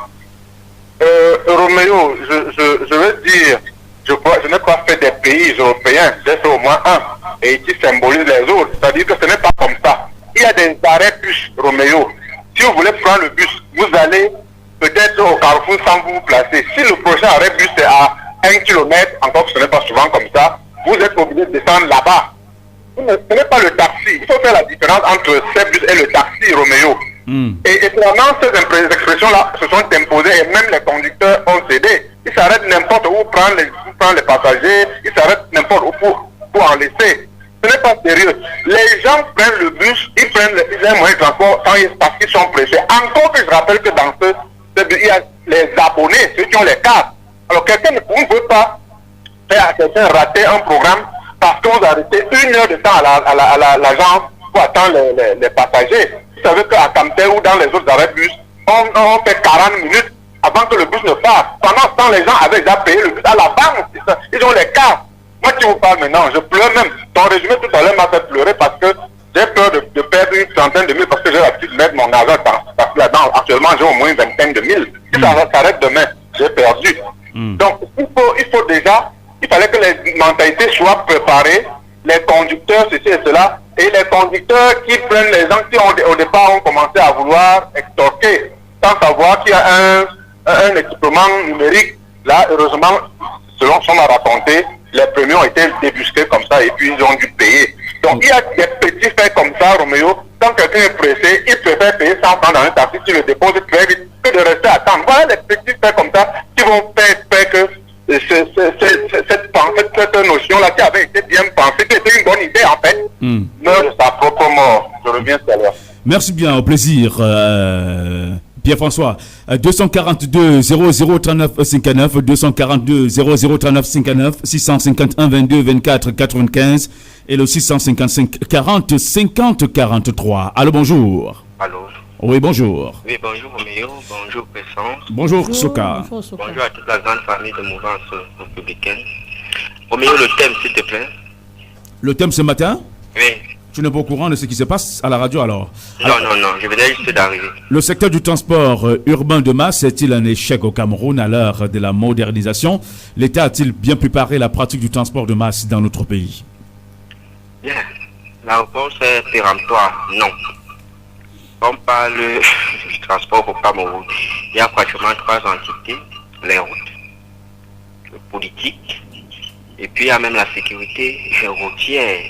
Speaker 9: Roméo, je veux dire, je n'ai pas fait des pays européens, j'ai fait au moins un, et qui symbolise les autres. C'est-à-dire que ce n'est pas comme ça. Il y a des arrêts bus, Roméo. Si vous voulez prendre le bus, vous allez peut-être au carrefour sans vous placer. Si le prochain arrêt bus est à 1 kilomètre, encore que ce n'est pas souvent comme ça, vous êtes obligé de descendre là-bas. Ce n'est pas le taxi. Il faut faire la différence entre ces bus et le taxi, Roméo. Et pendant ces expressions-là se sont imposées et même les conducteurs ont cédé. Ils s'arrêtent n'importe où pour prendre les passagers, ils s'arrêtent n'importe où pour en laisser. Ce n'est pas sérieux. Les gens prennent le bus, ils prennent les moyens de transport parce qu'ils sont pressés. Encore que je rappelle que dans ce bus, il y a les abonnés, ceux qui ont les cartes. Alors quelqu'un ne peut pas faire à quelqu'un rater un programme parce qu'on a arrêté 1 heure de temps à l'agence pour attendre les passagers. Vous savez qu'à Camtel ou dans les autres arrêts de bus, on fait 40 minutes avant que le bus ne passe. Pendant ce temps, les gens avaient déjà payé le bus à la banque. Ils ont les cartes. Moi qui vous parle maintenant, je pleure même. Ton résumé tout à l'heure m'a fait pleurer parce que j'ai peur de perdre une centaine de mille parce que j'ai l'habitude de mettre mon argent parce que là-dedans, actuellement, j'ai au moins une vingtaine de mille. Si ça s'arrête demain, j'ai perdu. Donc, il faut déjà, il fallait que les mentalités soient préparées, les conducteurs, ceci et cela, et les conducteurs qui prennent les gens qui au départ ont commencé à vouloir extorquer, sans savoir qu'il y a un équipement numérique. Là, heureusement, selon ce qu'on m'a raconté, les premiers ont été débusqués comme ça et puis ils ont dû payer. Donc il y a des petits faits comme ça, Roméo. Quand quelqu'un est pressé, il préfère payer 100 francs dans un taxi, tu le déposes très vite, que de rester à attendre. Voilà des petits faits comme ça qui vont faire que cette notion-là qui avait été bien pensée, qui était une bonne idée en fait, meurt de sa propre mort. Je reviens tout à l'heure.
Speaker 6: Merci bien, au plaisir. Pierre-François, 242 00 39 59, 242 00 39 59, 651 22 24 95 et le 655 40 50 43. Allô, bonjour.
Speaker 11: Allô.
Speaker 6: Oui, bonjour.
Speaker 11: Oui, bonjour Roméo, bonjour Pressance.
Speaker 6: Bonjour Soka.
Speaker 11: Bonjour à toute la grande famille de Mouvance républicaine. Roméo, le thème s'il te plaît.
Speaker 6: Le thème ce matin?
Speaker 11: Oui.
Speaker 6: Tu n'es pas au courant de ce qui se passe à la radio alors?
Speaker 11: Non, je venais juste d'arriver.
Speaker 6: Le secteur du transport urbain de masse est-il un échec au Cameroun à l'heure de la modernisation? L'État a-t-il bien préparé la pratique du transport de masse dans notre pays?
Speaker 11: Bien, la réponse est péremptoire, non. On parle du transport au Cameroun. Il y a pratiquement 3 entités, les routes, le politique, et puis il y a même la sécurité routière.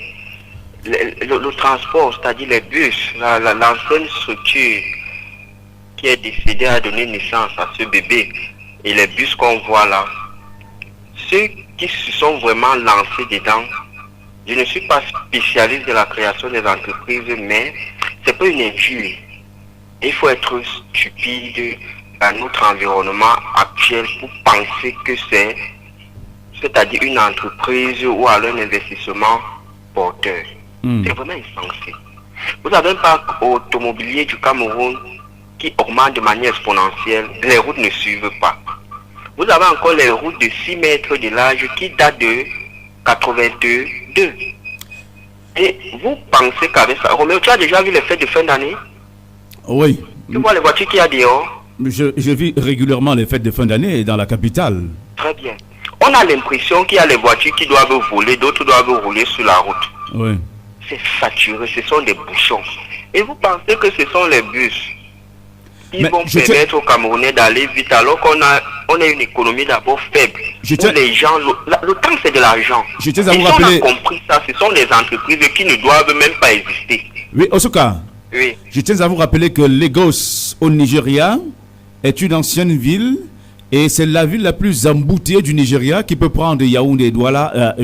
Speaker 11: Le transport, c'est-à-dire les bus, l'ancienne structure qui est décidée à donner naissance à ce bébé et les bus qu'on voit là, ceux qui se sont vraiment lancés dedans, je ne suis pas spécialiste de la création des entreprises, mais c'est pas une injure. Il faut être stupide dans notre environnement actuel pour penser que c'est-à-dire une entreprise ou alors un investissement porteur. C'est vraiment insensé. Vous avez un parc automobilier du Cameroun qui augmente de manière exponentielle. Les routes ne suivent pas. Vous avez encore les routes de 6 mètres de large qui datent de 82. Et vous pensez qu'avec ça... Roméo, tu as déjà vu les fêtes de fin d'année?
Speaker 6: Oui.
Speaker 11: Tu vois les voitures qu'il y a dehors?
Speaker 6: Je vis régulièrement les fêtes de fin d'année dans la capitale.
Speaker 11: Très bien. On a l'impression qu'il y a les voitures qui doivent voler, d'autres doivent rouler sur la route.
Speaker 6: Oui.
Speaker 11: C'est saturé, ce sont des bouchons. Et vous pensez que ce sont les bus qui vont permettre aux Camerounais d'aller vite alors qu'on a une économie d'abord faible. Où les gens, le temps c'est de l'argent. Et si on a compris ça, ce sont les entreprises qui ne doivent même pas exister.
Speaker 6: Oui, Osoka.
Speaker 11: Oui.
Speaker 6: Je tiens à vous rappeler que Lagos au Nigeria est une ancienne ville et c'est la ville la plus embouteillée du Nigeria qui peut prendre Yaoundé et Douala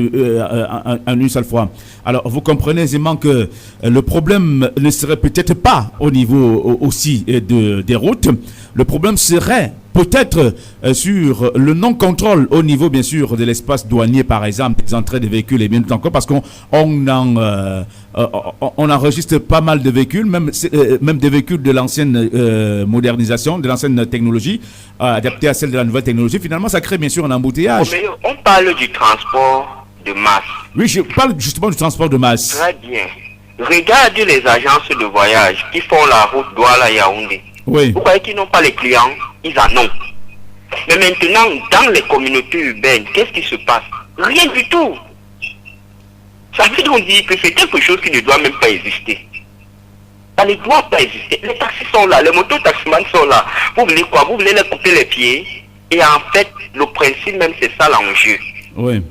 Speaker 6: en une seule fois. Alors vous comprenez aisément que le problème ne serait peut-être pas au niveau aussi des routes. Le problème serait peut-être sur le non-contrôle au niveau bien sûr de l'espace douanier par exemple, des entrées des véhicules et bien tout encore parce qu'on enregistre pas mal de véhicules, même des véhicules de l'ancienne modernisation, de l'ancienne technologie adaptée à celle de la nouvelle technologie. Finalement ça crée bien sûr un embouteillage.
Speaker 11: Mais on parle du transport de masse.
Speaker 6: Oui, je parle justement du transport de masse.
Speaker 11: Très bien. Regarde les agences de voyage qui font la route Douala-Yaoundé.
Speaker 6: Oui.
Speaker 11: Vous croyez qu'ils n'ont pas les clients? Ils en ont. Mais maintenant, dans les communautés urbaines, qu'est-ce qui se passe? Rien du tout. Ça veut donc dire que c'est quelque chose qui ne doit même pas exister. Ça ne doit pas exister. Les taxis sont là, les motos-taximans sont là. Vous voulez quoi? Vous voulez les couper les pieds? Et en fait, le principe même, c'est ça l'enjeu.
Speaker 6: Oui.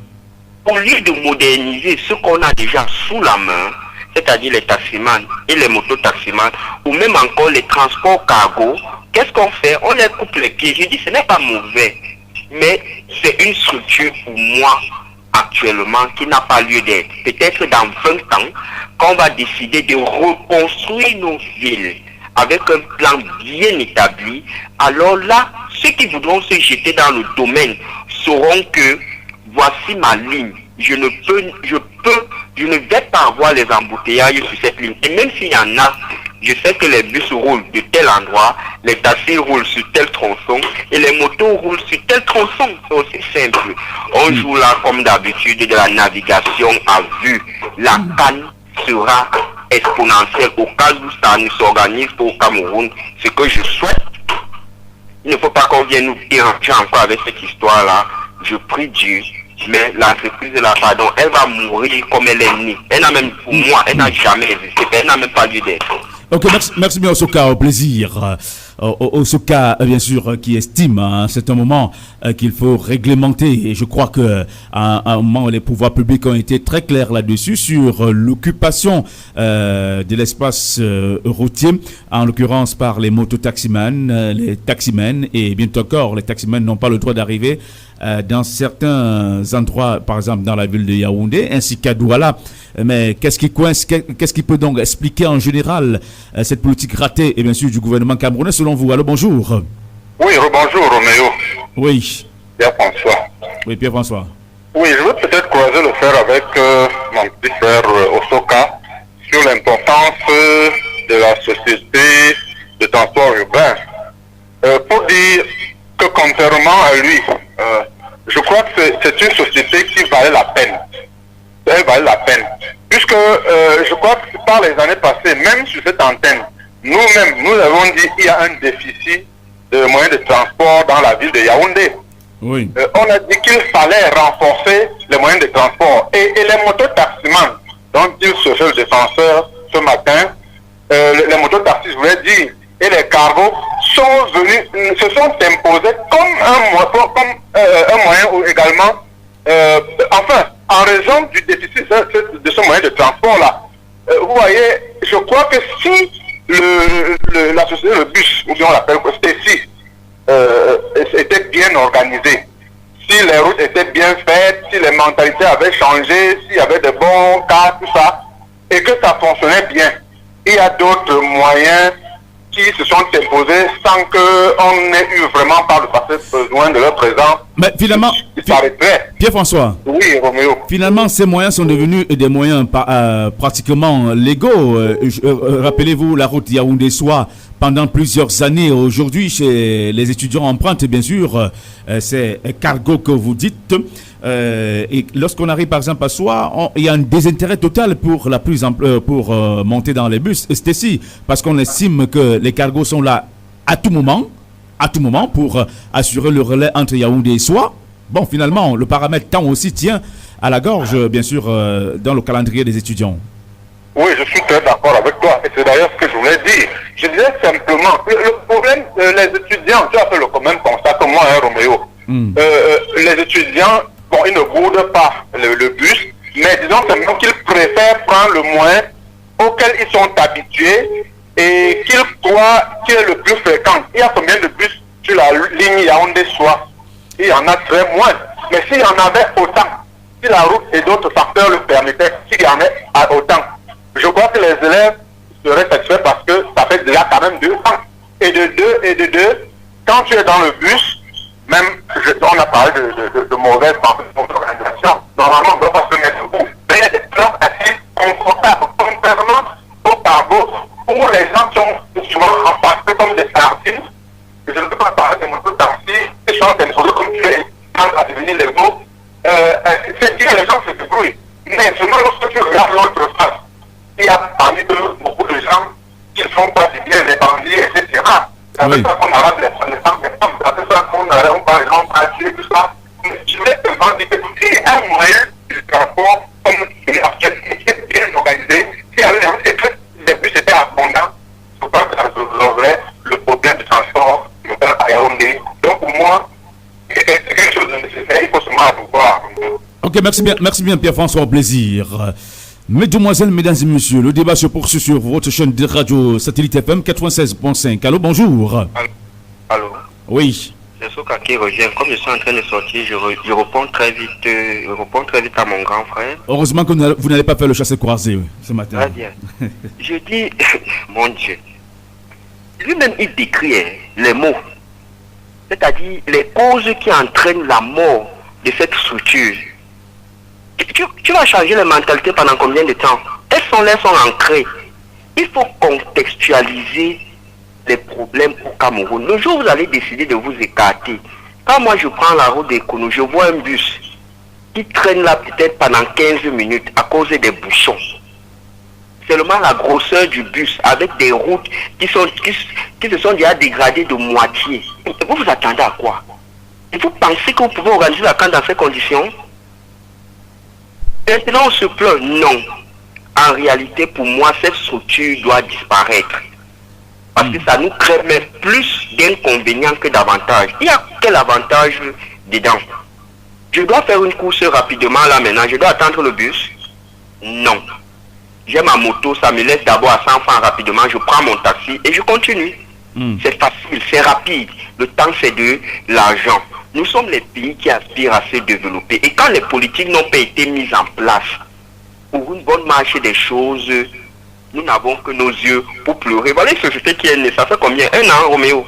Speaker 11: Au lieu de moderniser ce qu'on a déjà sous la main, c'est-à-dire les taximans et les mototaximans, ou même encore les transports cargo, qu'est-ce qu'on fait? On les coupe les pieds. Je dis, ce n'est pas mauvais, mais c'est une structure pour moi actuellement qui n'a pas lieu d'être. Peut-être dans 20 ans, qu'on va décider de reconstruire nos villes avec un plan bien établi, alors là, ceux qui voudront se jeter dans le domaine sauront que voici ma ligne. Je ne vais pas avoir les embouteillages sur cette ligne. Et même s'il y en a, je sais que les bus roulent de tel endroit, les taxis roulent sur tel tronçon et les motos roulent sur tel tronçon. C'est aussi simple. On joue là comme d'habitude de la navigation à vue. La canne sera exponentielle au cas où ça ne s'organise pas au Cameroun. Ce que je souhaite, il ne faut pas qu'on vienne nous déranger encore avec cette histoire-là. Je prie Dieu. Mais l'entreprise de la pardon, elle va mourir comme elle est née. Elle n'a même, pour moi, elle n'a jamais existé. Elle n'a même pas lieu d'être.
Speaker 6: Ok, merci bien Osoka, au plaisir. Osoka, bien sûr, qui estime à un certain moment qu'il faut réglementer. Et je crois que à un moment, les pouvoirs publics ont été très clairs là-dessus sur l'occupation de l'espace routier, en l'occurrence par les mototaximans, les taximens, et bientôt encore, les taximens n'ont pas le droit d'arriver dans certains endroits, par exemple dans la ville de Yaoundé, ainsi qu'à Douala. Mais qu'est-ce qui coince, qu'est-ce qui peut donc expliquer en général cette politique ratée, et bien sûr du gouvernement camerounais selon vous? Allô, bonjour.
Speaker 12: Oui, bonjour Roméo.
Speaker 6: Oui.
Speaker 12: Pierre-François.
Speaker 6: Oui, Pierre-François.
Speaker 12: Oui, je veux peut-être croiser le fer avec mon petit frère Osoka sur l'importance de la société de transport urbain. Pour dire que contrairement à lui, je crois que c'est une société qui valait la peine. Elle valait la peine. Puisque je crois que par les années passées, même sur cette antenne, nous-mêmes, nous avons dit qu'il y a un déficit de moyens de transport dans la ville de Yaoundé.
Speaker 6: Oui.
Speaker 12: On a dit qu'il fallait renforcer les moyens de transport. Et les mototaximans, dont il se fait le défenseur ce matin, les mototaxis, je voulais dire, et les cargos se sont imposés comme un moyen ou également, enfin, en raison du déficit de ce moyen de transport-là. Vous voyez, je crois que si la société, le bus, ou bien on l'appelle Stécie, était bien organisée, si les routes étaient bien faites, si les mentalités avaient changé, s'il y avait de bons cas, tout ça, et que ça fonctionnait bien, il y a d'autres moyens qui se sont imposés sans qu'on ait eu vraiment par le passé besoin de leur présence. Mais finalement,
Speaker 6: Pierre-François,
Speaker 12: oui, Roméo.
Speaker 6: Finalement, ces moyens sont devenus des moyens pratiquement légaux. Rappelez-vous la route Yaoundé-Soie pendant plusieurs années. Aujourd'hui, chez les étudiants empruntent, bien sûr, ces cargos que vous dites. Et lorsqu'on arrive par exemple à Soie, il y a un désintérêt total pour pour monter dans les bus. C'est ici parce qu'on estime que les cargos sont là à tout moment pour assurer le relais entre Yaoundé et Soie. Bon, finalement, le paramètre temps aussi tient à la gorge, bien sûr, dans le calendrier des étudiants.
Speaker 12: Oui, je suis très d'accord avec toi. Et c'est d'ailleurs ce que je voulais dire. Je disais simplement, le problème, les étudiants, tu as fait le même constat que moi, hein, Roméo. Les étudiants, bon, ils ne boudent pas le bus, mais disons simplement qu'ils préfèrent prendre le moyen auquel ils sont habitués et qu'ils croient qu'il est le plus fréquent. Il y a combien de bus sur la ligne Yaoundé-Soie? Il y en a très moins. Mais s'il y en avait autant, si la route et d'autres facteurs le permettaient, s'il y en a autant, je crois que les élèves seraient satisfaits parce que ça fait déjà quand même 2 ans. Et de deux, quand tu es dans le bus, même, on a parlé de mauvaise organisation, normalement on ne doit pas se mettre debout. Mais il y a des places assez confortables, contrairement au cargo, où les gens sont souvent empaquetés comme des sardines. Je ne peux pas parler de mototaxis, qui sont imposés comme tu es, à devenir légaux. C'est dire que les gens se débrouillent. Mais seulement lorsque tu regardes l'autre face, il y a parmi eux beaucoup de gens qui ne sont pas bien les bandits, etc. C'est avec ça qu'on arrête les femmes, c'est avec ça qu'on arrête, par exemple, à tuer, tout ça. Mais je voulais seulement dire que s'il y a un moyen de transport, comme il est bien organisé, s'il y avait les bus étaient abondants, je pense que ça résoudrait le problème de transport à Yaoundé. Donc pour moi,
Speaker 6: Ok, merci bien Pierre-François, au plaisir. Mesdemoiselles, mesdames et messieurs, le débat se poursuit sur votre chaîne de radio Satellite FM 96.5. Allô, bonjour.
Speaker 11: Allô.
Speaker 6: Oui.
Speaker 11: C'est Soka qui revient. Comme je suis en train de sortir, je réponds très vite à mon grand frère.
Speaker 6: Heureusement que vous n'allez pas faire le chassé croisé ce matin.
Speaker 11: Très bien. Je dis, mon Dieu, lui-même il décrit les mots, c'est-à-dire les causes qui entraînent la mort de cette structure. Tu vas changer les mentalités pendant combien de temps? Elles sont ancrées. Il faut contextualiser les problèmes au Cameroun. Le jour où vous allez décider de vous écarter, quand moi je prends la route des Kounou, je vois un bus qui traîne là peut-être pendant 15 minutes à cause des bouchons. Seulement la grosseur du bus avec des routes qui se sont déjà dégradées de moitié. Vous vous attendez à quoi? Et vous pensez que vous pouvez organiser la CAN dans ces conditions? Maintenant on se plaint. Non. En réalité, pour moi, cette structure doit disparaître. Parce que ça nous crée même plus d'inconvénients que d'avantages. Il y a quel avantage dedans? Je dois faire une course rapidement là maintenant. Je dois attendre le bus? Non. J'ai ma moto, ça me laisse d'abord à 100 francs rapidement. Je prends mon taxi et je continue. C'est facile, c'est rapide. Le temps, c'est de l'argent. Nous sommes les pays qui aspirent à se développer. Et quand les politiques n'ont pas été mises en place pour une bonne marche des choses, nous n'avons que nos yeux pour pleurer. Voilà une société qui est née. Ça fait combien? 1 an, Roméo.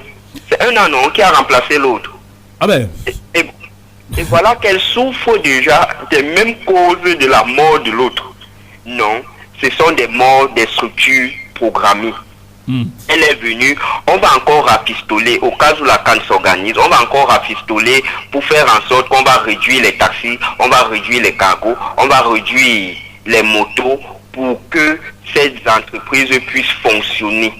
Speaker 11: C'est 1 an, non, qui a remplacé l'autre.
Speaker 6: Ah ben.
Speaker 11: Et voilà qu'elle souffre déjà des mêmes causes de la mort de l'autre. Non, ce sont des morts des structures programmées. Elle est venue, on va encore rafistoler, au cas où la CAN s'organise, on va encore rafistoler pour faire en sorte qu'on va réduire les taxis, on va réduire les cargos, on va réduire les motos pour que ces entreprises puissent fonctionner.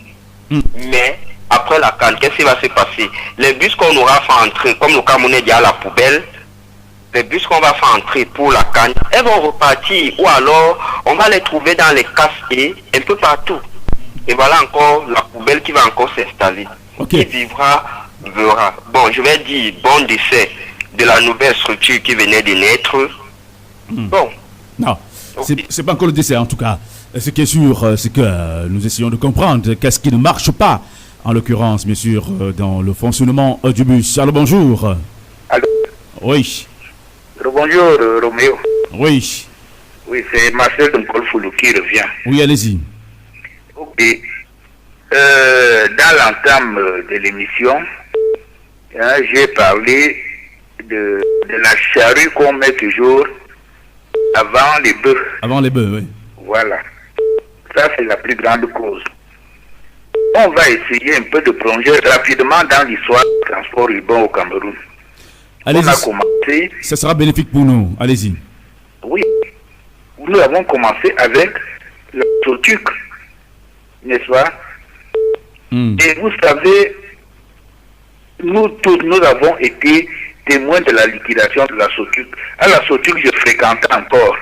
Speaker 11: Mais après la CAN, qu'est-ce qui va se passer? Les bus qu'on aura fait entrer, comme le Cameroun est déjà à la poubelle, les bus qu'on va faire entrer pour la CAN, elles vont repartir, ou alors on va les trouver dans les casses et un peu partout. Et voilà encore la poubelle qui va encore s'installer. Qui vivra, verra. Bon, je vais dire bon décès de la nouvelle structure qui venait de naître. Bon.
Speaker 6: Non, c'est pas encore le décès en tout cas. Ce qui est sûr, c'est que nous essayons de comprendre qu'est-ce qui ne marche pas, en l'occurrence, bien sûr, dans le fonctionnement du bus. Alors bonjour.
Speaker 8: Allô.
Speaker 6: Oui.
Speaker 8: Bonjour Roméo.
Speaker 6: Oui.
Speaker 8: Oui, c'est Marcel Nkolfoulou qui revient.
Speaker 6: Oui, allez-y.
Speaker 8: Ok. Dans l'entame de l'émission, j'ai parlé de la charrue qu'on met toujours avant les bœufs.
Speaker 6: Avant les bœufs, oui.
Speaker 8: Voilà. Ça, c'est la plus grande cause. On va essayer un peu de plonger rapidement dans l'histoire du transport urbain au Cameroun.
Speaker 6: Allez-y.
Speaker 8: On a commencé.
Speaker 6: Ça sera bénéfique pour nous. Allez-y.
Speaker 8: Oui. Nous avons commencé avec la SOTUC, n'est-ce pas? Et vous savez, nous tous, nous avons été témoins de la liquidation de la SOTUC. À la SOTUC, je fréquentais encore.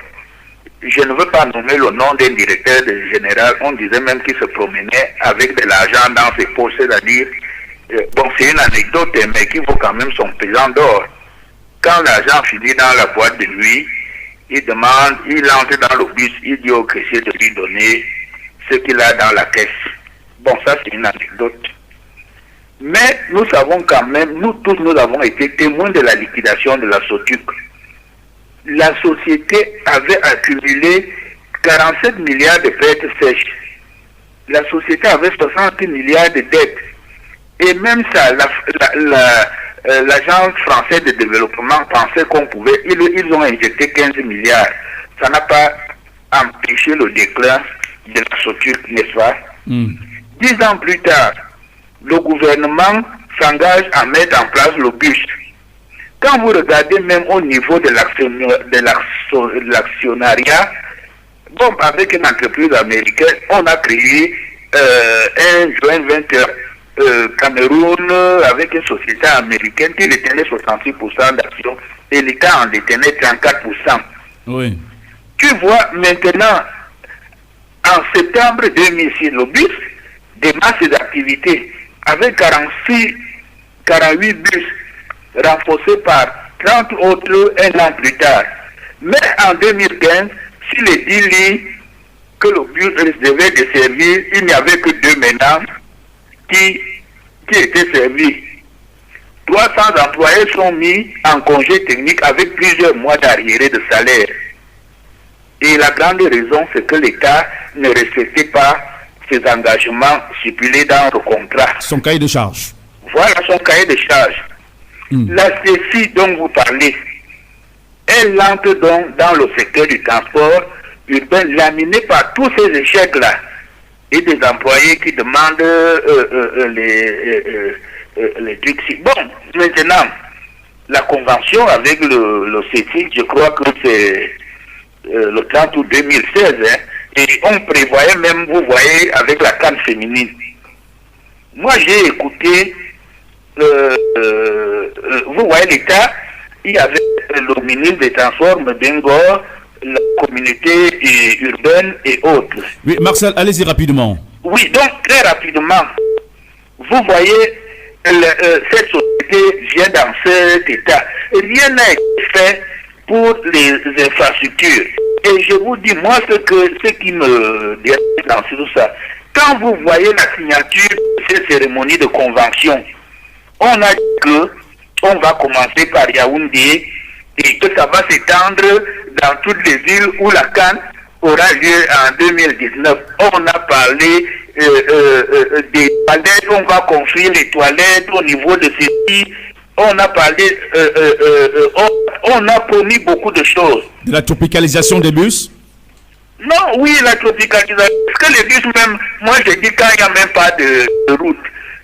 Speaker 8: Je ne veux pas nommer le nom d'un directeur général. On disait même qu'il se promenait avec de l'argent dans ses poches, c'est-à-dire, bon, c'est une anecdote, mais qui vaut quand même son pesant d'or. Quand l'argent finit dans la boîte de nuit, il entre dans le bus, il dit au caissier de lui donner ce qu'il a dans la caisse. Bon, ça c'est une anecdote. Mais nous savons quand même, nous tous, nous avons été témoins de la liquidation de la SOTUC. La société avait accumulé 47 milliards de dettes sèches. La société avait 60 milliards de dettes. Et même ça, l'agence française de développement pensait qu'on pouvait, ils ont injecté 15 milliards. Ça n'a pas empêché le déclin de la SOTUC, n'est-ce pas? 10 ans plus tard, le gouvernement s'engage à mettre en place le bus. Quand vous regardez même au niveau de l'actionnariat, bon, avec une entreprise américaine, on a créé un joint venture Cameroun avec une société américaine qui détenait 66% d'actions et l'État en détenait 34%.
Speaker 6: Oui.
Speaker 8: Tu vois, maintenant, en septembre 2006, le bus démarre ses activités avec 48 bus renforcés par 30 autres un an plus tard. Mais en 2015, si les 10 lits que le bus devait desservir, il n'y avait que 2 maintenant qui étaient servis. 300 employés sont mis en congé technique avec plusieurs mois d'arriérés de salaire. Et la grande raison, c'est que l'État ne respectait pas ses engagements stipulés dans le contrat.
Speaker 6: Son cahier de charge.
Speaker 8: Voilà son cahier de charge. La CECI dont vous parlez, elle entre donc dans le secteur du transport urbain, laminée par tous ces échecs-là. Et des employés qui demandent les trucs. Bon, maintenant, la convention avec le CECI, je crois que c'est le 30 août 2016, hein, et on prévoyait même, vous voyez, avec la CAN féminine. Moi, j'ai écouté, vous voyez, l'État, il y avait le ministre des Transports, Mbengor, la communauté urbaine et autres.
Speaker 6: Oui, Marcel, allez-y rapidement.
Speaker 8: Oui, donc très rapidement, vous voyez, cette société vient dans cet état. Rien n'a été fait pour les infrastructures. Et je vous dis, moi, ce qui me dérange dans tout ça, quand vous voyez la signature de ces cérémonies de convention, on a dit que on va commencer par Yaoundé et que ça va s'étendre dans toutes les villes où la CAN aura lieu en 2019. On a parlé des toilettes, on va construire les toilettes au niveau de ces pays. On a parlé, on a promis beaucoup de choses.
Speaker 6: De la tropicalisation des bus?
Speaker 8: Non, oui, la tropicalisation. Parce que les bus même, moi je dis quand il n'y a même pas de route.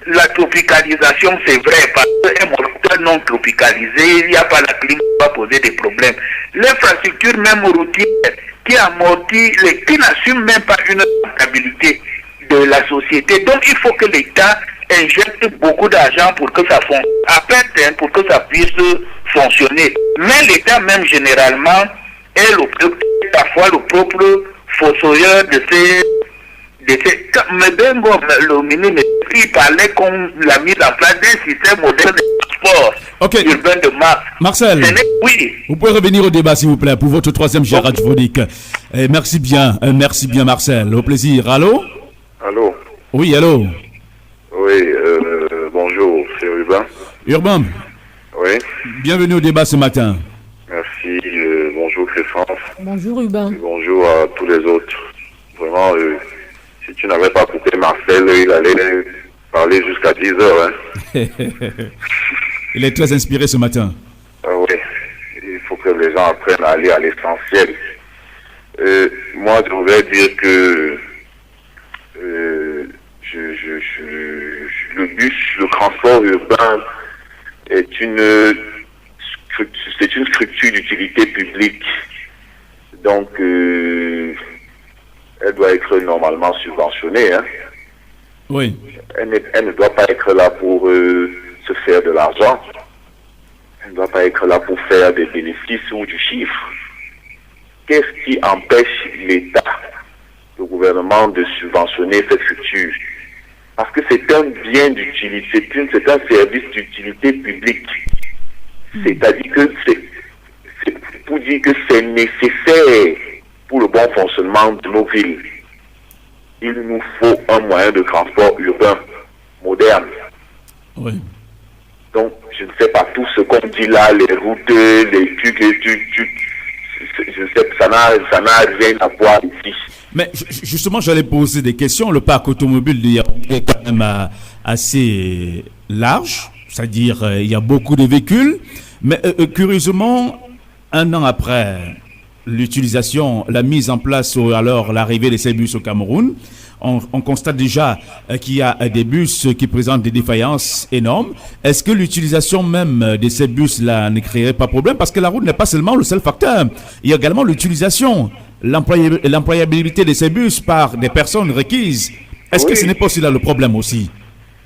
Speaker 8: La tropicalisation, c'est vrai, parce qu'un moteur non tropicalisé, il n'y a pas la clim, ça va poser des problèmes. L'infrastructure même routière, qui amortit, qui n'assume même pas une rentabilité de la société. Donc il faut que l'État injecte beaucoup d'argent pour que ça fonctionne, à peine pour que ça puisse fonctionner. Mais l'État même généralement est parfois le propre fossoyeur de ces... Mais Bengo, le ministre, il parlait qu'on l'a mis en place d'un système moderne de transport urbain de masse.
Speaker 6: Marcel,
Speaker 8: oui.
Speaker 6: Vous pouvez revenir au débat s'il vous plaît pour votre troisième jet radiophonique. Merci bien Marcel, au plaisir. Allô?
Speaker 9: Allô?
Speaker 6: Oui, allô?
Speaker 9: Oui, bonjour, c'est Urbain.
Speaker 6: Urbain?
Speaker 9: Oui.
Speaker 6: Bienvenue au débat ce matin.
Speaker 9: Merci, bonjour Christophe.
Speaker 7: Bonjour Urbain.
Speaker 9: Bonjour à tous les autres. Vraiment, si tu n'avais pas coupé Marcel, il allait parler jusqu'à 10 heures. Hein.
Speaker 6: Il est très inspiré ce matin.
Speaker 9: Oui, il faut que les gens apprennent à aller à l'essentiel. Moi, je voudrais dire que le transport urbain est une structure d'utilité publique. Donc, elle doit être normalement subventionnée. Hein.
Speaker 6: Oui.
Speaker 9: Elle ne doit pas être là pour se faire de l'argent. Elle ne doit pas être là pour faire des bénéfices ou du chiffre. Qu'est-ce qui empêche l'État, le gouvernement, de subventionner cette structure? Parce que c'est un bien d'utilité, c'est un service d'utilité publique. C'est-à-dire que c'est pour dire que c'est nécessaire pour le bon fonctionnement de nos villes. Il nous faut un moyen de transport urbain moderne.
Speaker 6: Oui.
Speaker 9: Donc, je ne sais pas tout ce qu'on dit là, les routes, les trucs, je sais que ça n'a rien à voir ici.
Speaker 6: Mais justement, j'allais poser des questions. Le parc automobile de Yaoundé est quand même assez large, c'est-à-dire il y a beaucoup de véhicules. Mais curieusement, un an après l'utilisation, la mise en place ou alors l'arrivée de ces bus au Cameroun, on constate déjà qu'il y a des bus qui présentent des défaillances énormes. Est-ce que l'utilisation même de ces bus-là ne créerait pas problème? Parce que la route n'est pas seulement le seul facteur. Il y a également l'utilisation, l'employabilité de ces bus par des personnes requises. Est-ce que ce n'est pas aussi là le problème aussi?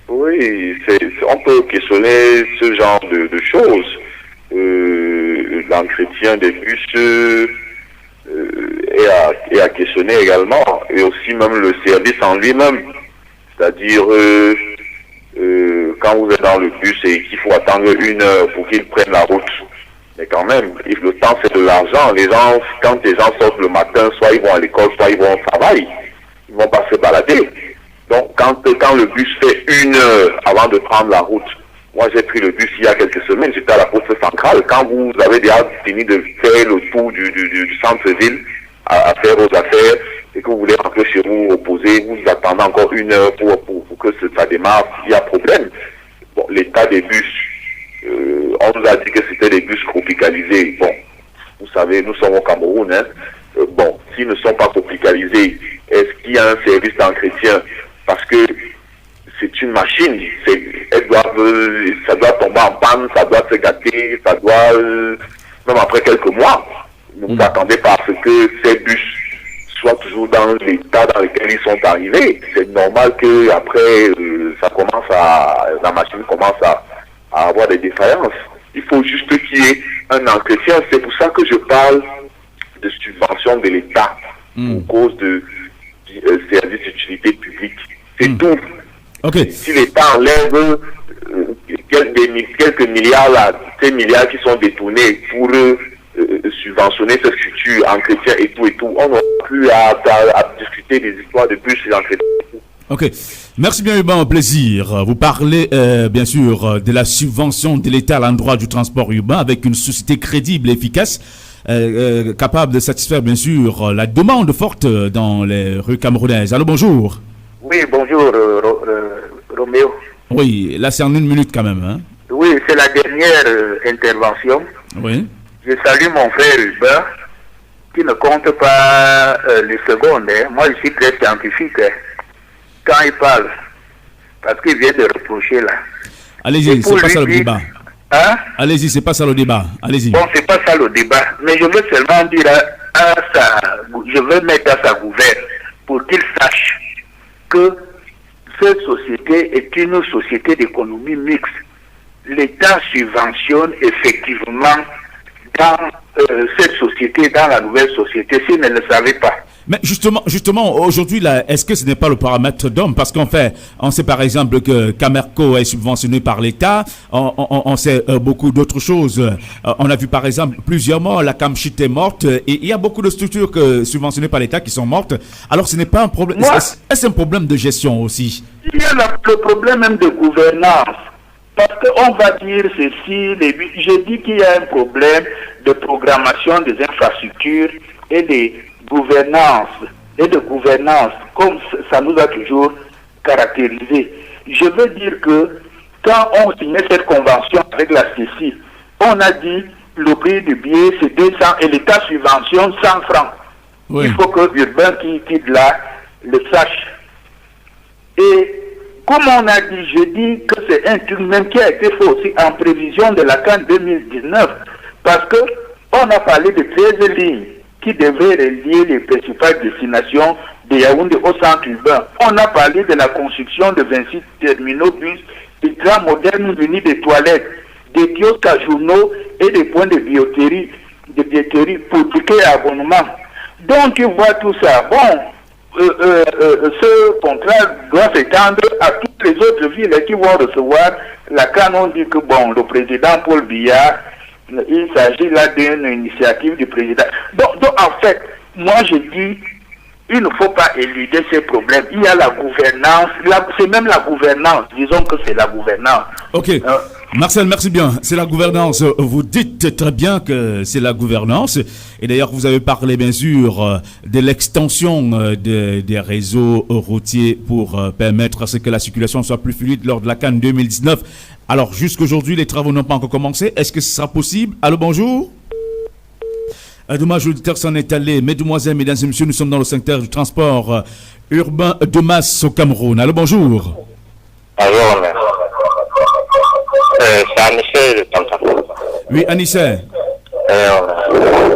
Speaker 9: Oui, on peut questionner ce genre de choses. L'entretien des bus est à questionner également, et aussi même le service en lui-même. C'est-à-dire, quand vous êtes dans le bus et qu'il faut attendre 1 heure pour qu'il prenne la route,
Speaker 12: Mais quand même, le temps c'est de l'argent. Les gens, quand les gens sortent le matin, soit ils vont à l'école, soit ils vont au travail. Ils vont pas se balader. Donc quand le bus fait 1 heure avant de prendre la route, moi j'ai pris le bus il y a quelques semaines, j'étais à la poste centrale. Quand vous avez déjà fini de faire le tour du centre-ville à faire vos affaires et que vous voulez rentrer chez vous reposer, vous attendez encore 1 heure pour que ça démarre, il y a problème. Bon, l'état des bus, on nous a dit que c'était des bus tropicalisés. Bon, vous savez, nous sommes au Cameroun, hein. Bon, s'ils ne sont pas tropicalisés, est-ce qu'il y a un service d'entretien? Parce que c'est une machine, ça doit tomber en panne, ça doit se gâter, ça doit, même après quelques mois, ne vous attendez pas à ce que ces bus soient toujours dans l'état dans lequel ils sont arrivés. C'est normal que après la machine commence à avoir des défaillances. Il faut juste qu'il y ait un entretien. C'est pour ça que je parle de subvention de l'État pour cause de services d'utilité publique. C'est tout.
Speaker 6: Okay.
Speaker 12: Si l'État enlève quelques milliards là, ces milliards qui sont détournés pour subventionner ce futur entretien et tout, on n'aura plus à discuter des histoires de bus et d'entretien.
Speaker 6: Ok, merci bien Urbain, plaisir. Vous parlez bien sûr de la subvention de l'État à l'endroit du transport urbain avec une société crédible et efficace, capable de satisfaire bien sûr la demande forte dans les rues camerounaises. Allô, bonjour.
Speaker 8: Oui, bonjour Roméo.
Speaker 6: Oui, là c'est en 1 minute quand même. Hein?
Speaker 8: Oui, c'est la dernière intervention.
Speaker 6: Oui.
Speaker 8: Je salue mon frère Urbain qui ne compte pas les secondes. Hein. Moi je suis très scientifique. Hein. Quand il parle, parce qu'il vient de reprocher là.
Speaker 6: Allez-y, c'est pas ça le débat.
Speaker 8: Hein?
Speaker 6: Allez-y, c'est pas ça le débat. Allez-y.
Speaker 8: Bon, c'est pas ça le débat. Mais je veux seulement dire je veux mettre à sa gouverne pour qu'il sache que cette société est une société d'économie mixte. L'État subventionne effectivement dans cette société, dans la nouvelle société, s'il ne le savait pas.
Speaker 6: Mais justement, aujourd'hui, là, est-ce que ce n'est pas le paramètre d'homme? Parce qu'en fait, on sait par exemple que Camerco est subventionné par l'État, on sait beaucoup d'autres choses. On a vu par exemple plusieurs morts, la Camchit est morte, et il y a beaucoup de structures subventionnées par l'État qui sont mortes. Alors ce n'est pas un problème, est-ce un problème de gestion aussi?
Speaker 8: Il y a le problème même de gouvernance. Parce qu'on va dire ceci, je dis qu'il y a un problème de programmation des infrastructures et de gouvernance, comme ça nous a toujours caractérisé. Je veux dire que quand on signait cette convention avec la CECI, on a dit le prix du billet c'est 200 et l'État subventionne 100 francs. Oui. Il faut que Urbain qui quitte là le sache. Et comme on a dit, je dis que c'est un truc même qui a été fait aussi en prévision de la CAN 2019, parce que on a parlé de 13 lignes qui devraient relier les principales destinations de Yaoundé au centre urbain. On a parlé de la construction de 26 terminaux bus, des trains modernes munis de toilettes, des kiosques à journaux et des points de billetterie pour tickets et abonnements. Donc, tu vois tout ça. Bon, ce contrat doit s'étendre à toutes les autres villes qui vont recevoir la CAN. On dit que bon, le président Paul Biya, il s'agit là d'une initiative du président. Donc en fait, moi je dis, il ne faut pas éluder ces problèmes. Il y a la gouvernance, c'est même la gouvernance, disons que c'est la gouvernance.
Speaker 6: Ok, Marcel, merci bien. C'est la gouvernance. Vous dites très bien que c'est la gouvernance. Et d'ailleurs, vous avez parlé bien sûr de l'extension des réseaux routiers pour permettre à ce que la circulation soit plus fluide lors de la CAN 2019. Alors, jusqu'aujourd'hui, les travaux n'ont pas encore commencé. Est-ce que ce sera possible? Allô, bonjour. Dommage, l'auditeur s'en est allé. Mesdemoiselles, mesdames et messieurs, nous sommes dans le secteur du transport urbain de masse au Cameroun. Allô, bonjour.
Speaker 11: Bonjour, c'est Anissé de Tantan.
Speaker 6: Oui, Anissé.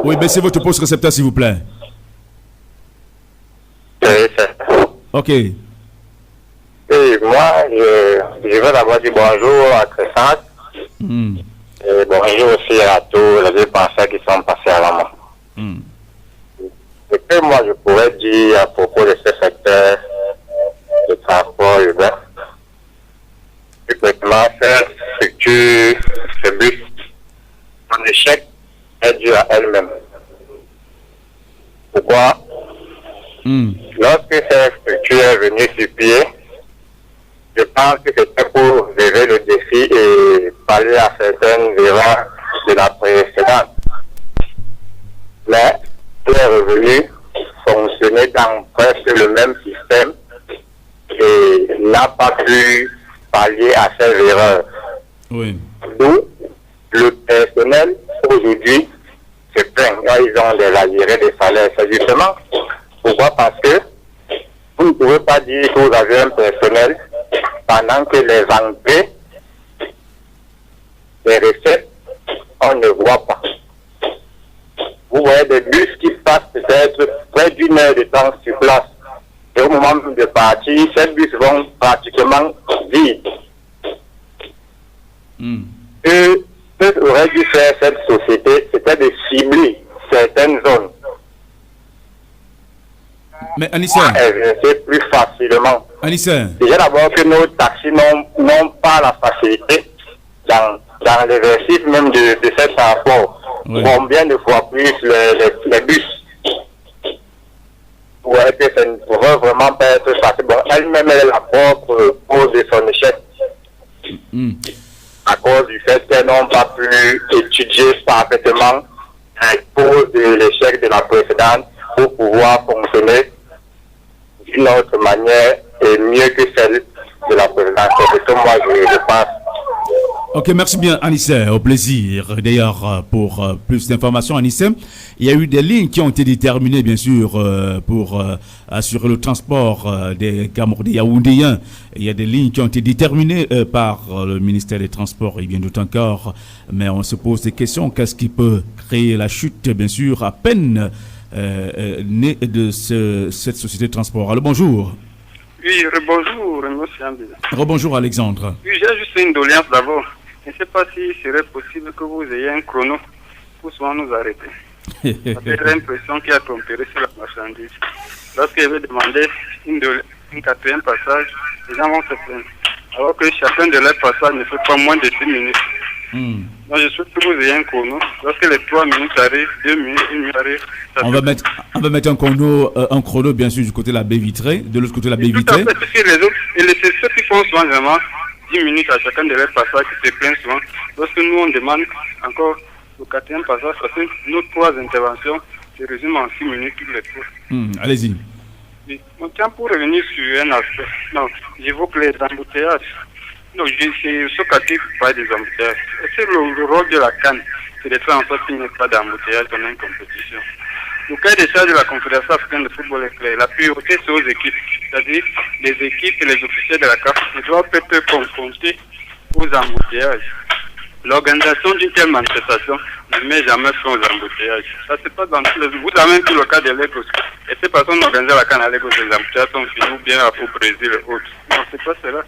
Speaker 6: Oui, baissez votre poste récepteur, s'il vous plaît. Ok.
Speaker 11: Et moi, je veux d'abord dire bonjour à Crescent. Et bonjour aussi à tous les deux penseurs qui sont passés à la main. Ce que moi je pourrais dire à propos de ce secteur de transport urbain, c'est que cette structure, ce bus, en échec
Speaker 12: due à elle-même. Pourquoi? Lorsque cette structure est venue sur pied, je pense que c'était pour relever le défi et pallier à certaines erreurs de la précédente. Mais elle est revenue fonctionner dans presque le même système et n'a pas pu pallier à ces erreurs.
Speaker 6: Oui.
Speaker 12: D'où le personnel aujourd'hui se plaint. Ils ont des arriérés de salaire. C'est justement pourquoi? Parce que vous ne pouvez pas dire que vous avez un personnel pendant que les entrées, les recettes, on ne voit pas. Vous voyez des bus qui passent peut-être près d'une heure de temps sur place. Et au moment de partir, ces bus vont pratiquement vides. Et ce qu'aurait dû faire cette société, c'était de cibler certaines zones.
Speaker 6: Mais Anissa,
Speaker 12: exercer plus facilement.
Speaker 6: Anissa,
Speaker 12: déjà d'abord que nos taxis n'ont pas la facilité dans l'exercice même de cet transport.
Speaker 6: Oui.
Speaker 12: Combien de fois plus les bus? Ouais, que ça ne pourrait vraiment pas être facile. Bon, elle-même, elle est la propre cause de son échec. À cause du fait qu'elles n'ont pas pu étudier parfaitement à cause de l'échec de la précédente pour pouvoir fonctionner d'une autre manière et mieux que celle de la précédente. C'est ce que moi je pense.
Speaker 6: Ok, merci bien Anissa, au plaisir. D'ailleurs, pour plus d'informations, Anissa, il y a eu des lignes qui ont été déterminées, bien sûr, pour assurer le transport des Yaoundéens. Il y a des lignes qui ont été déterminées par le ministère des Transports, et bien d'autres encore. Mais on se pose des questions. Qu'est-ce qui peut créer la chute, bien sûr, à peine née de cette société de transport? Alors, bonjour.
Speaker 10: Oui, rebonjour, monsieur Ambi.
Speaker 6: Rebonjour, Alexandre.
Speaker 10: Oui, j'ai juste une doléance d'abord. Je ne sais pas s'il serait possible que vous ayez un chrono pour souvent nous arrêter. J'ai l'impression qu'il y a trompé sur la marchandise. Lorsqu'il avait demandé une quatrième passage, les gens vont se plaindre. Alors que chacun de leurs passages ne fait pas moins de 6 minutes. Donc je souhaite que vous ayez un chrono. Lorsque les 3 minutes arrivent, 2 minutes, 1 minute arrive.
Speaker 6: On va mettre un chrono, bien sûr, du côté de la baie vitrée, de l'autre côté de la baie vitrée.
Speaker 10: Tout à fait, parce que les autres, et c'est ceux qui font souvent vraiment 10 minutes à chacun de leurs passages qui se plaignent souvent. Lorsque nous, on demande encore le quatrième passage, parce que nos 3 interventions se résument en 6 minutes tous les 3.
Speaker 6: Allez-y.
Speaker 10: Oui. On tient pour revenir sur un aspect. Non, j'évoque les embouteillages. Donc, c'est ce quartier qui parle des embouteillages. C'est le rôle de la CAN, c'est de faire en sorte qu'il n'y ait pas d'embouteillage dans une compétition. Le cas des charges de la Confédération africaine de football est clair. La priorité, c'est aux équipes. C'est-à-dire, les équipes et les officiers de la CAF ne doivent être confrontés aux embouteillages. L'organisation d'une telle manifestation ne met jamais fin aux embouteillages. Ça, c'est pas dans tous les... Vous avez même le cas de Lagos. Et ces personnes organisées la CAN à Lagos, les embouteillages sont finis ou bien au Brésil et autres. Non, c'est pas cela.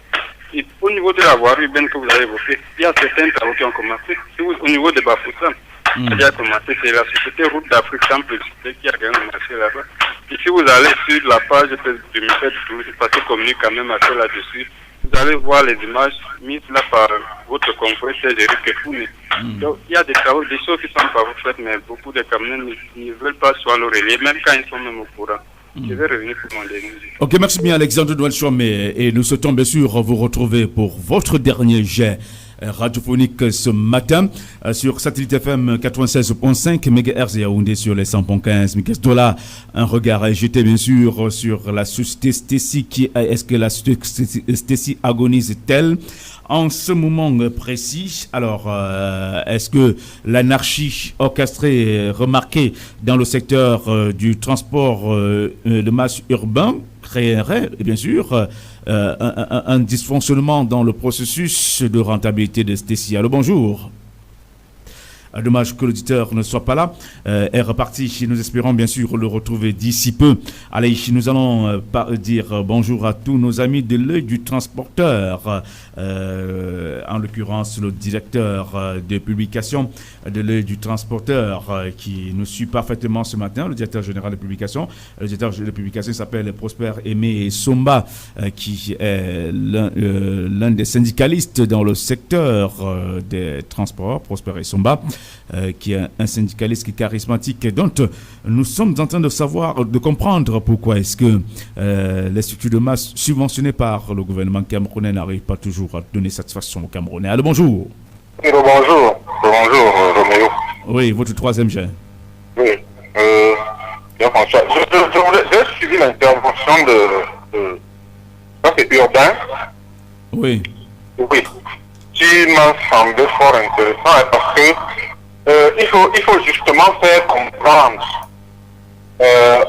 Speaker 10: Et au niveau de la voirie urbaine que vous avez évoquée, il y a certains travaux qui ont commencé. Au niveau de Bafoussam, qui a commencé, c'est la société Route d'Afrique sans publicité qui a gagné le marché là-bas. Et si vous allez sur la page du ministère du Tourisme, parce que communique quand même assez là-dessus, vous allez voir les images mises là par votre confrère Serge Kefouni. Donc il y a des travaux, des choses qui sont pas faites, mais beaucoup de camions ne veulent pas sur le relais, même quand ils sont même au courant. Je vais revenir pour mon dernier.
Speaker 6: Ok, merci bien Alexandre Doual-Chouame, et nous souhaitons bien sûr vous retrouver pour votre dernier jet radiophonique ce matin sur Satellite FM 96.5 MHz et Yaoundé sur les 100.15 MHz. Un regard est jeté bien sûr sur la société Stessi. Est-ce que la société Stessi agonise-t-elle en ce moment précis? Alors, est-ce que l'anarchie orchestrée remarquée dans le secteur du transport de masse urbain créerait, bien sûr, un dysfonctionnement dans le processus de rentabilité de Stessi? Alors, bonjour. Dommage que l'auditeur ne soit pas là. Est reparti. Nous espérons bien sûr le retrouver d'ici peu. Allez, nous allons dire bonjour à tous nos amis de l'œil du transporteur. En l'occurrence, le directeur de publication de l'œil du transporteur qui nous suit parfaitement ce matin, le directeur général de publication. Le directeur de publication s'appelle Prosper Aimé Somba, qui est l'un des syndicalistes dans le secteur des transports. Prosper Somba. qui est un syndicaliste qui est charismatique. Donc, nous sommes en train de comprendre pourquoi est-ce que l'Institut de masse subventionné par le gouvernement camerounais n'arrive pas toujours à donner satisfaction aux Camerounais. Allô, bonjour.
Speaker 12: Bonjour, Roméo.
Speaker 6: Oui, votre troisième jet.
Speaker 12: Oui, bien François. J'ai suivi l'intervention de ça c'est Urbain.
Speaker 6: Oui.
Speaker 12: Oui. Qui m'a semblé fort intéressant parce que il faut justement faire comprendre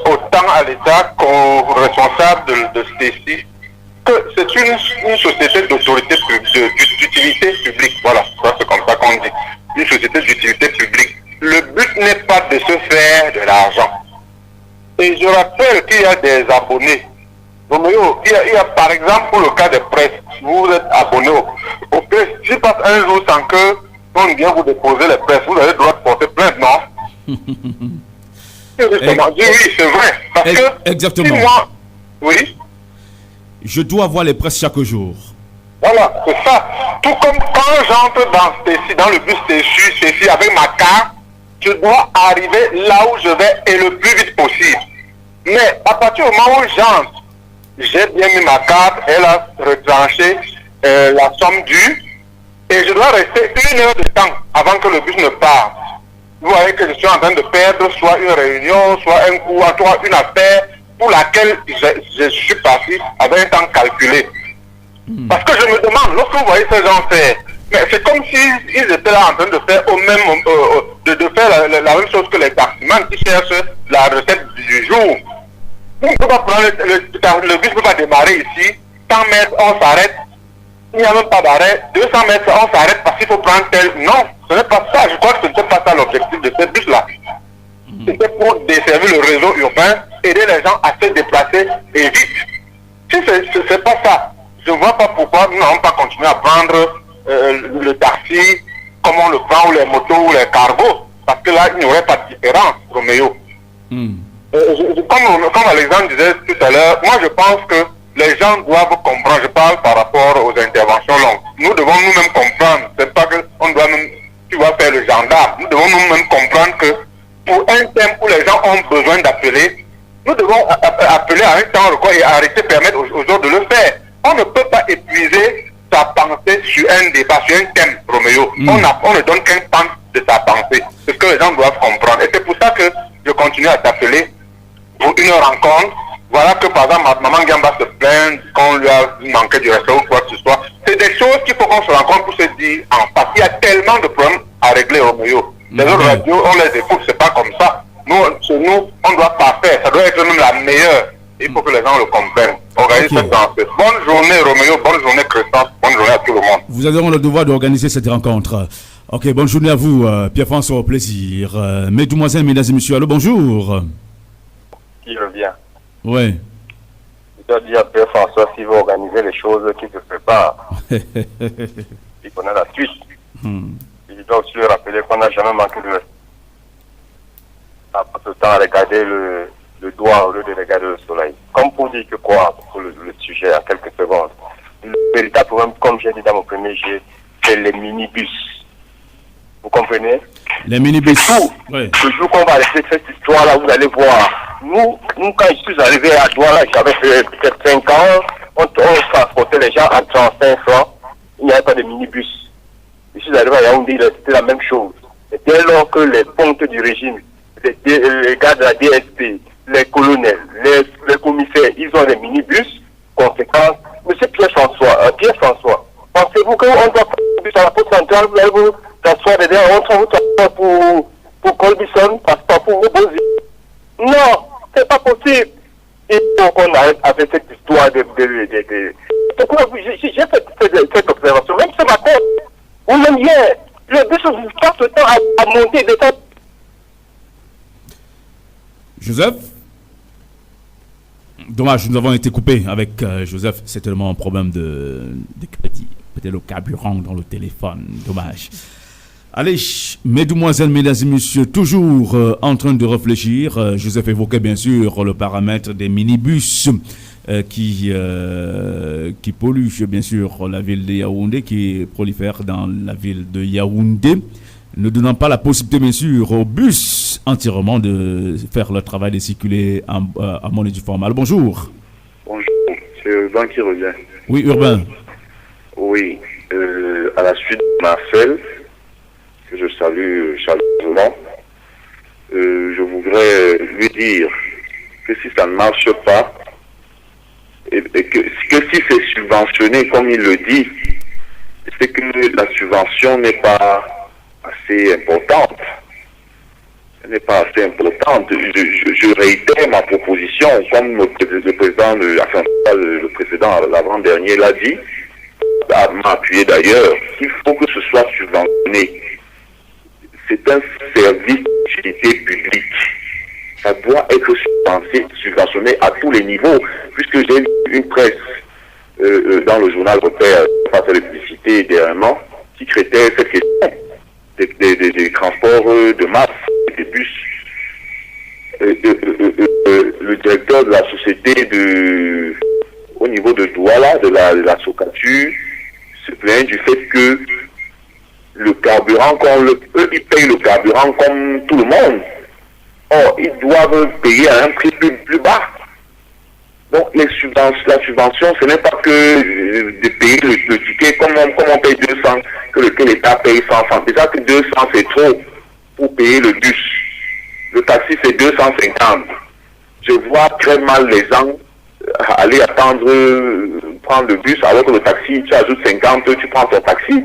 Speaker 12: autant à l'État qu'aux responsables de CECI que c'est une société d'autorité d'utilité publique. Voilà, ça c'est comme ça qu'on dit. Une société d'utilité publique. Le but n'est pas de se faire de l'argent. Et je rappelle qu'il y a des abonnés. Roméo, il y a par exemple pour le cas des presse, vous êtes abonné au presse. Si passe un jour sans que on vient vous déposer les presses, vous avez le droit de porter plainte, non? Oui, c'est vrai. Parce que
Speaker 6: exactement.
Speaker 12: Si moi, oui.
Speaker 6: Je dois voir les presses chaque jour.
Speaker 12: Voilà, c'est ça. Tout comme quand j'entre dans le bus CECI avec ma carte, je dois arriver là où je vais et le plus vite possible. Mais à partir du moment où j'entre, j'ai bien mis ma carte, elle a retranché la somme due et je dois rester 1 heure de temps avant que le bus ne parte. Vous voyez que je suis en train de perdre soit une réunion, soit un cours, soit une affaire pour laquelle je suis parti avec un temps calculé. Parce que je me demande, lorsque vous voyez ces gens faire, mais c'est comme s'ils étaient là en train de faire de faire la même chose que les taximans qui cherchent la recette du jour. On ne peut pas prendre le bus ne peut pas démarrer ici, 100 mètres on s'arrête, il n'y a même pas d'arrêt, 200 mètres on s'arrête parce qu'il faut prendre tel. Non, ce n'est pas ça, je crois que ce n'était pas ça l'objectif de ce bus-là. C'était pour desservir le réseau urbain, aider les gens à se déplacer et vite. Si ce n'est pas ça, je ne vois pas pourquoi nous n'allons pas continuer à prendre le taxi comme on le prend, ou les motos, ou les cargos, parce que là, il n'y aurait pas de différence, Roméo. Comme Alexandre disait tout à l'heure, moi je pense que les gens doivent comprendre, je parle par rapport aux interventions longues. Nous devons nous-mêmes comprendre, c'est pas qu'on doit même, tu vas faire le gendarme, nous devons nous-mêmes comprendre que pour un thème où les gens ont besoin d'appeler, nous devons appeler à un temps record et arrêter, permettre aux autres de le faire. On ne peut pas épuiser sa pensée sur un débat, sur un thème, Roméo. On ne donne qu'un temps de sa pensée. C'est ce que les gens doivent comprendre. Et c'est pour ça que je continue à t'appeler pour une rencontre. Voilà que par exemple, maman Gamba se plaint qu'on lui a manqué du respect ou quoi que ce soit. C'est des choses qu'il faut qu'on se rencontre pour se dire en face. Il y a tellement de problèmes à régler, Roméo. Les autres radios, on les écoute, c'est pas comme ça. Nous, chez nous, on doit pas faire. Ça doit être même la meilleure. Il faut que les gens le comprennent. Organise cette rencontre. Bonne journée, Roméo. Bonne journée, Christophe. Bonne journée à tout le monde.
Speaker 6: Vous avez le devoir d'organiser cette rencontre. Ok, bonne journée à vous, Pierre-François, au plaisir. Mesdemoiselles, mesdames et messieurs, allô, bonjour.
Speaker 13: Qui revient?
Speaker 6: Oui.
Speaker 13: Je dois dire à Pierre-François s'il veut organiser les choses qui se préparent. Il connaît la suite. Je dois aussi lui rappeler qu'on n'a jamais manqué de ce temps à regarder le doigt au lieu de regarder le soleil. Comme pour dire que quoi, pour le sujet en quelques secondes. Le véritable problème, comme j'ai dit dans mon premier jet, c'est les minibus. Vous comprenez?
Speaker 6: Les minibus.
Speaker 13: Oui. Le jour qu'on va laisser cette histoire-là, vous allez voir. Nous, quand je suis arrivé à Douala, j'avais peut-être 5 ans, on transportait les gens à 35 francs. Il n'y avait pas de minibus. Je suis arrivé à Yaoundé, c'était la même chose. Et dès lors que les pontes du régime, les gars de la DSP, les colonels, les commissaires, ils ont des minibus, conséquence. Monsieur Pierre-François, pensez-vous qu'on doit prendre le bus à la poste centrale, vous allez vous asseoir derrière, on transporte pour Colbison, pas pour vous poser. Non, c'est pas possible. Il faut qu'on arrête avec cette histoire de... Pourquoi j'ai fait cette observation, même ce matin, ou même hier, le bus passe le temps à monter des temps.
Speaker 6: Joseph? Dommage, nous avons été coupés avec Joseph. C'est tellement un problème de crédit. Peut-être le carburant dans le téléphone. Dommage. Allez, mesdemoiselles, mesdames et messieurs, toujours en train de réfléchir. Joseph évoquait bien sûr le paramètre des minibus qui polluent bien sûr la ville de Yaoundé, qui prolifèrent dans la ville de Yaoundé. ne donnant pas la possibilité, bien sûr, aux bus entièrement de faire leur travail, de circuler à mon uniforme. Alors, bonjour.
Speaker 14: Bonjour, c'est Urbain qui revient.
Speaker 6: Oui, Urbain.
Speaker 14: Oui, à la suite de Marcel, que je salue chaleureusement, je voudrais lui dire que si ça ne marche pas, et que si c'est subventionné comme il le dit, c'est que la subvention n'est pas assez importante. Elle n'est pas assez importante. Je réitère ma proposition, comme le précédent, l'avant-dernier l'a dit, m'a appuyé d'ailleurs, il faut que ce soit subventionné. C'est un service d'utilité publique. Ça doit être subventionné à tous les niveaux, puisque j'ai lu une presse dans le journal Repère, face à la publicité dernièrement, qui traitait cette question des transports de masse, des bus. Le directeur de la société au niveau de Douala, de la Socatu, se plaint du fait que le carburant, eux, ils payent le carburant comme tout le monde. Or, ils doivent payer à un prix plus bas. Donc, la subvention, ce n'est pas que de payer le ticket comme on paye 200, que l'État paye 100 francs. Déjà que 200, c'est trop pour payer le bus. Le taxi, c'est 250. Je vois très mal les gens aller attendre, prendre le bus, alors que le taxi, tu ajoutes 50, tu prends ton taxi.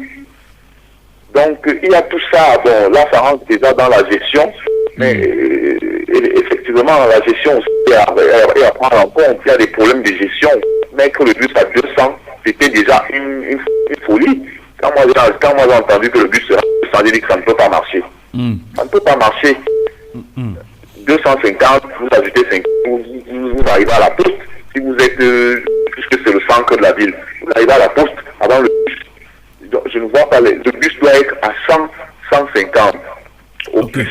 Speaker 14: Donc, il y a tout ça. Bon, là, ça rentre déjà dans la gestion. Mais effectivement, la gestion aussi est à prendre en compte. Il y a des problèmes de gestion. Mais que le bus à 200, c'était déjà une folie. Quand moi j'ai entendu que le bus sera 200, j'ai dit que ça ne peut pas marcher. Ça ne peut pas marcher. 250, vous ajoutez 50, vous arrivez à la poste. Si vous êtes, puisque c'est le centre de la ville, vous arrivez à la poste avant le bus. Donc, je ne vois pas, le bus doit être à 100, 150 au bus.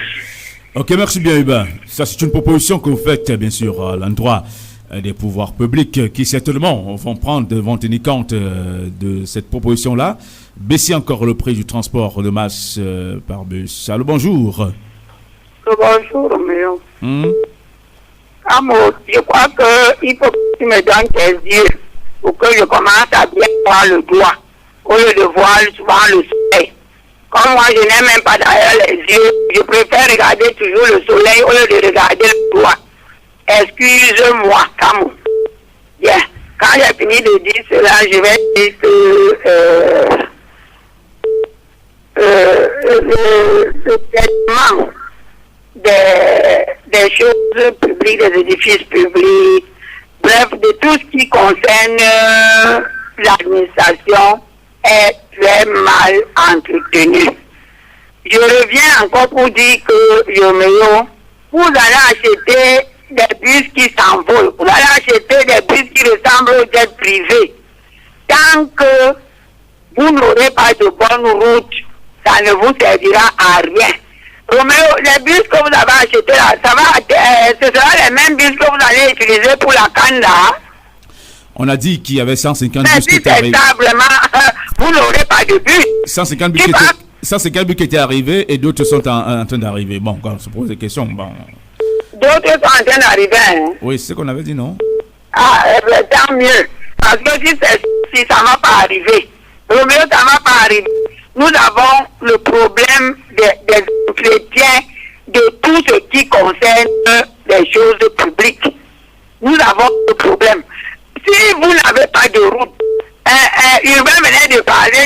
Speaker 6: Ok, merci bien, Hubert. Ça, c'est une proposition que vous faites, bien sûr, à l'endroit des pouvoirs publics qui, certainement, vont tenir compte de cette proposition-là. Baisser encore le prix du transport de masse par bus. Allô, bonjour.
Speaker 1: Bonjour, Roméo. Amour, je crois qu'il faut que tu me donnes tes yeux pour que je commence à bien voir le doigt, au lieu de voir souvent le soleil. Comme moi, je n'ai même pas derrière les yeux, je préfère regarder toujours le soleil au lieu de regarder le doigt. Excuse-moi, Camou. Bien, quand j'ai fini de dire cela, je vais dire que le traitement des choses publiques, des édifices publics, bref, de tout ce qui concerne l'administration est très mal entretenu. Je reviens encore pour dire que, Yoméo, vous allez acheter des bus qui s'envolent, vous allez acheter des bus qui ressemblent aux jets privés. Tant que vous n'aurez pas de bonne route, ça ne vous servira à rien. Roméo, les bus que vous avez achetés là, ce sera les mêmes bus que vous allez utiliser pour la canne là.
Speaker 6: On a dit qu'il y avait 150 bus qui étaient
Speaker 1: arrivés. Vous n'aurez pas de bus.
Speaker 6: 150 bus qui étaient arrivés et d'autres sont en train d'arriver. Bon, quand on se pose des questions, bon.
Speaker 1: D'autres sont en train d'arriver, hein?
Speaker 6: Oui, c'est ce qu'on avait dit, non?
Speaker 1: Ah, tant mieux. Parce que si ça ne va pas arriver, Roméo, ça ne va pas arriver. Nous avons le problème des entretiens de tout ce qui concerne les choses publiques. Nous avons le problème. Si vous n'avez pas de route, Urbain venait de parler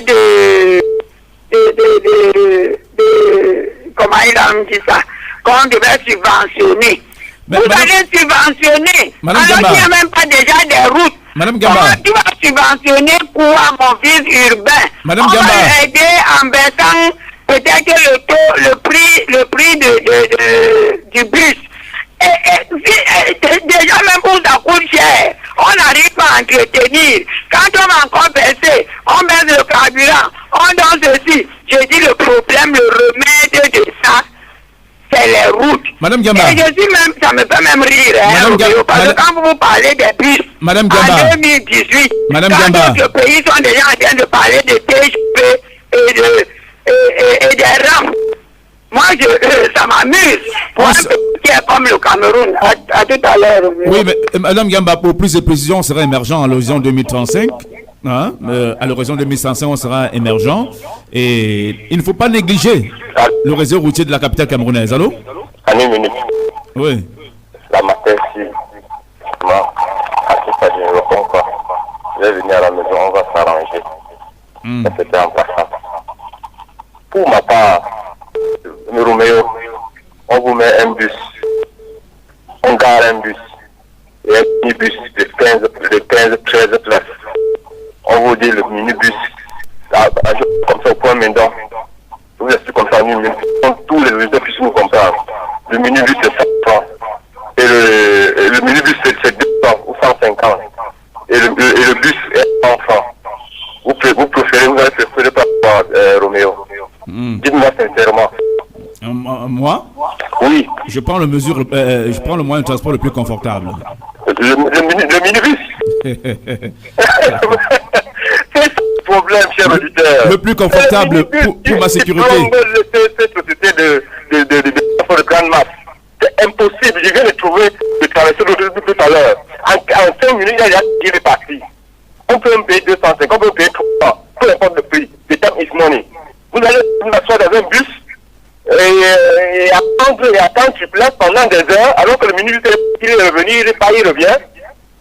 Speaker 1: comment il a dit ça, qu'on devait subventionner. Vous allez subventionner, alors qu'il n'y a même pas déjà des routes.
Speaker 6: Madame Gamba.
Speaker 1: Comment tu vas subventionner pour mon fils Urbain?
Speaker 6: Madame
Speaker 1: On
Speaker 6: Gamba.
Speaker 1: va aider en baissant peut-être le prix du bus. Déjà même pour ça coûte cher. On n'arrive pas à entretenir. Quand on va encore baisser, on baisse le carburant, on donne ceci. Je dis le problème, le remède de ça, c'est les routes.
Speaker 6: Madame Gamba.
Speaker 1: Et je dis même, ça me fait même rire, parce que quand vous parlez des bus,
Speaker 6: Madame Gamba.
Speaker 1: en 2018,
Speaker 6: Madame
Speaker 1: quand
Speaker 6: Gamba.
Speaker 1: d'autres pays sont déjà en train de parler de TGV et des rames, Moi, ça m'amuse. Pour un pays qui est comme le Cameroun, à tout à l'heure.
Speaker 6: Oui, mais Madame Gamba, pour plus de précision, on sera émergent à l'horizon 2035. Hein? À l'horizon 2035, on sera émergent. Et il ne faut pas négliger le réseau routier de la capitale camerounaise. Allô?
Speaker 13: En une minute.
Speaker 6: Oui.
Speaker 13: La matin, si moi, à tout ça, je ne réponds pas. Je vais venir à la maison, on va s'arranger. C'était en passant. Pour ma part, Roméo, on vous met un bus. On gare un bus. Et un minibus de 15-13 places. On vous dit le minibus. Comme ça au point Mendon. Je vous explique comme ça en une minute. Tous les résultats puissent vous comprendre. Le minibus c'est 100 francs. Et le minibus c'est 200 ou 150. Et le bus est 100 francs. Vous préférez, vous allez préférer par Roméo. Dites-moi sincèrement.
Speaker 6: Moi? Oui. Je prends le moyen de transport le plus confortable.
Speaker 13: Le minibus. C'est le problème, cher auditeur.
Speaker 6: Le plus confortable pour ma sécurité.
Speaker 13: Cette société de grande masse. C'est impossible. Je viens de traverser l'autre tout à l'heure. En 5 minutes, il est parti. On peut me payer 250, on peut me payer 300. Peu importe le prix. The time is money. Vous allez vous asseoir dans un bus et attendre sur place pendant des heures, alors que le ministre il est revenu, il revient.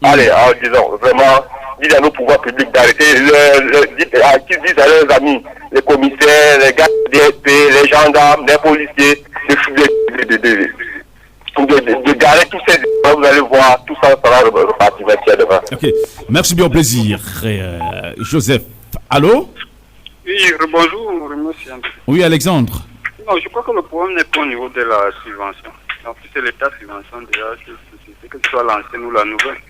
Speaker 13: Allez, disons, vraiment, dites à nos pouvoirs publics d'arrêter, qu'ils disent à leurs amis, les commissaires, les gars de DSP, les gendarmes, les policiers, de garer tous ces vous allez voir, tout ça sera reparti demain.
Speaker 6: Ok, merci bien, au plaisir. Joseph, allô?
Speaker 10: Oui, bonjour, monsieur.
Speaker 6: Oui, Alexandre.
Speaker 10: Non, je crois que le problème n'est pas au niveau de la subvention. En plus, c'est l'État subventionne déjà ces sociétés, que ce soit l'ancienne ou la nouvelle.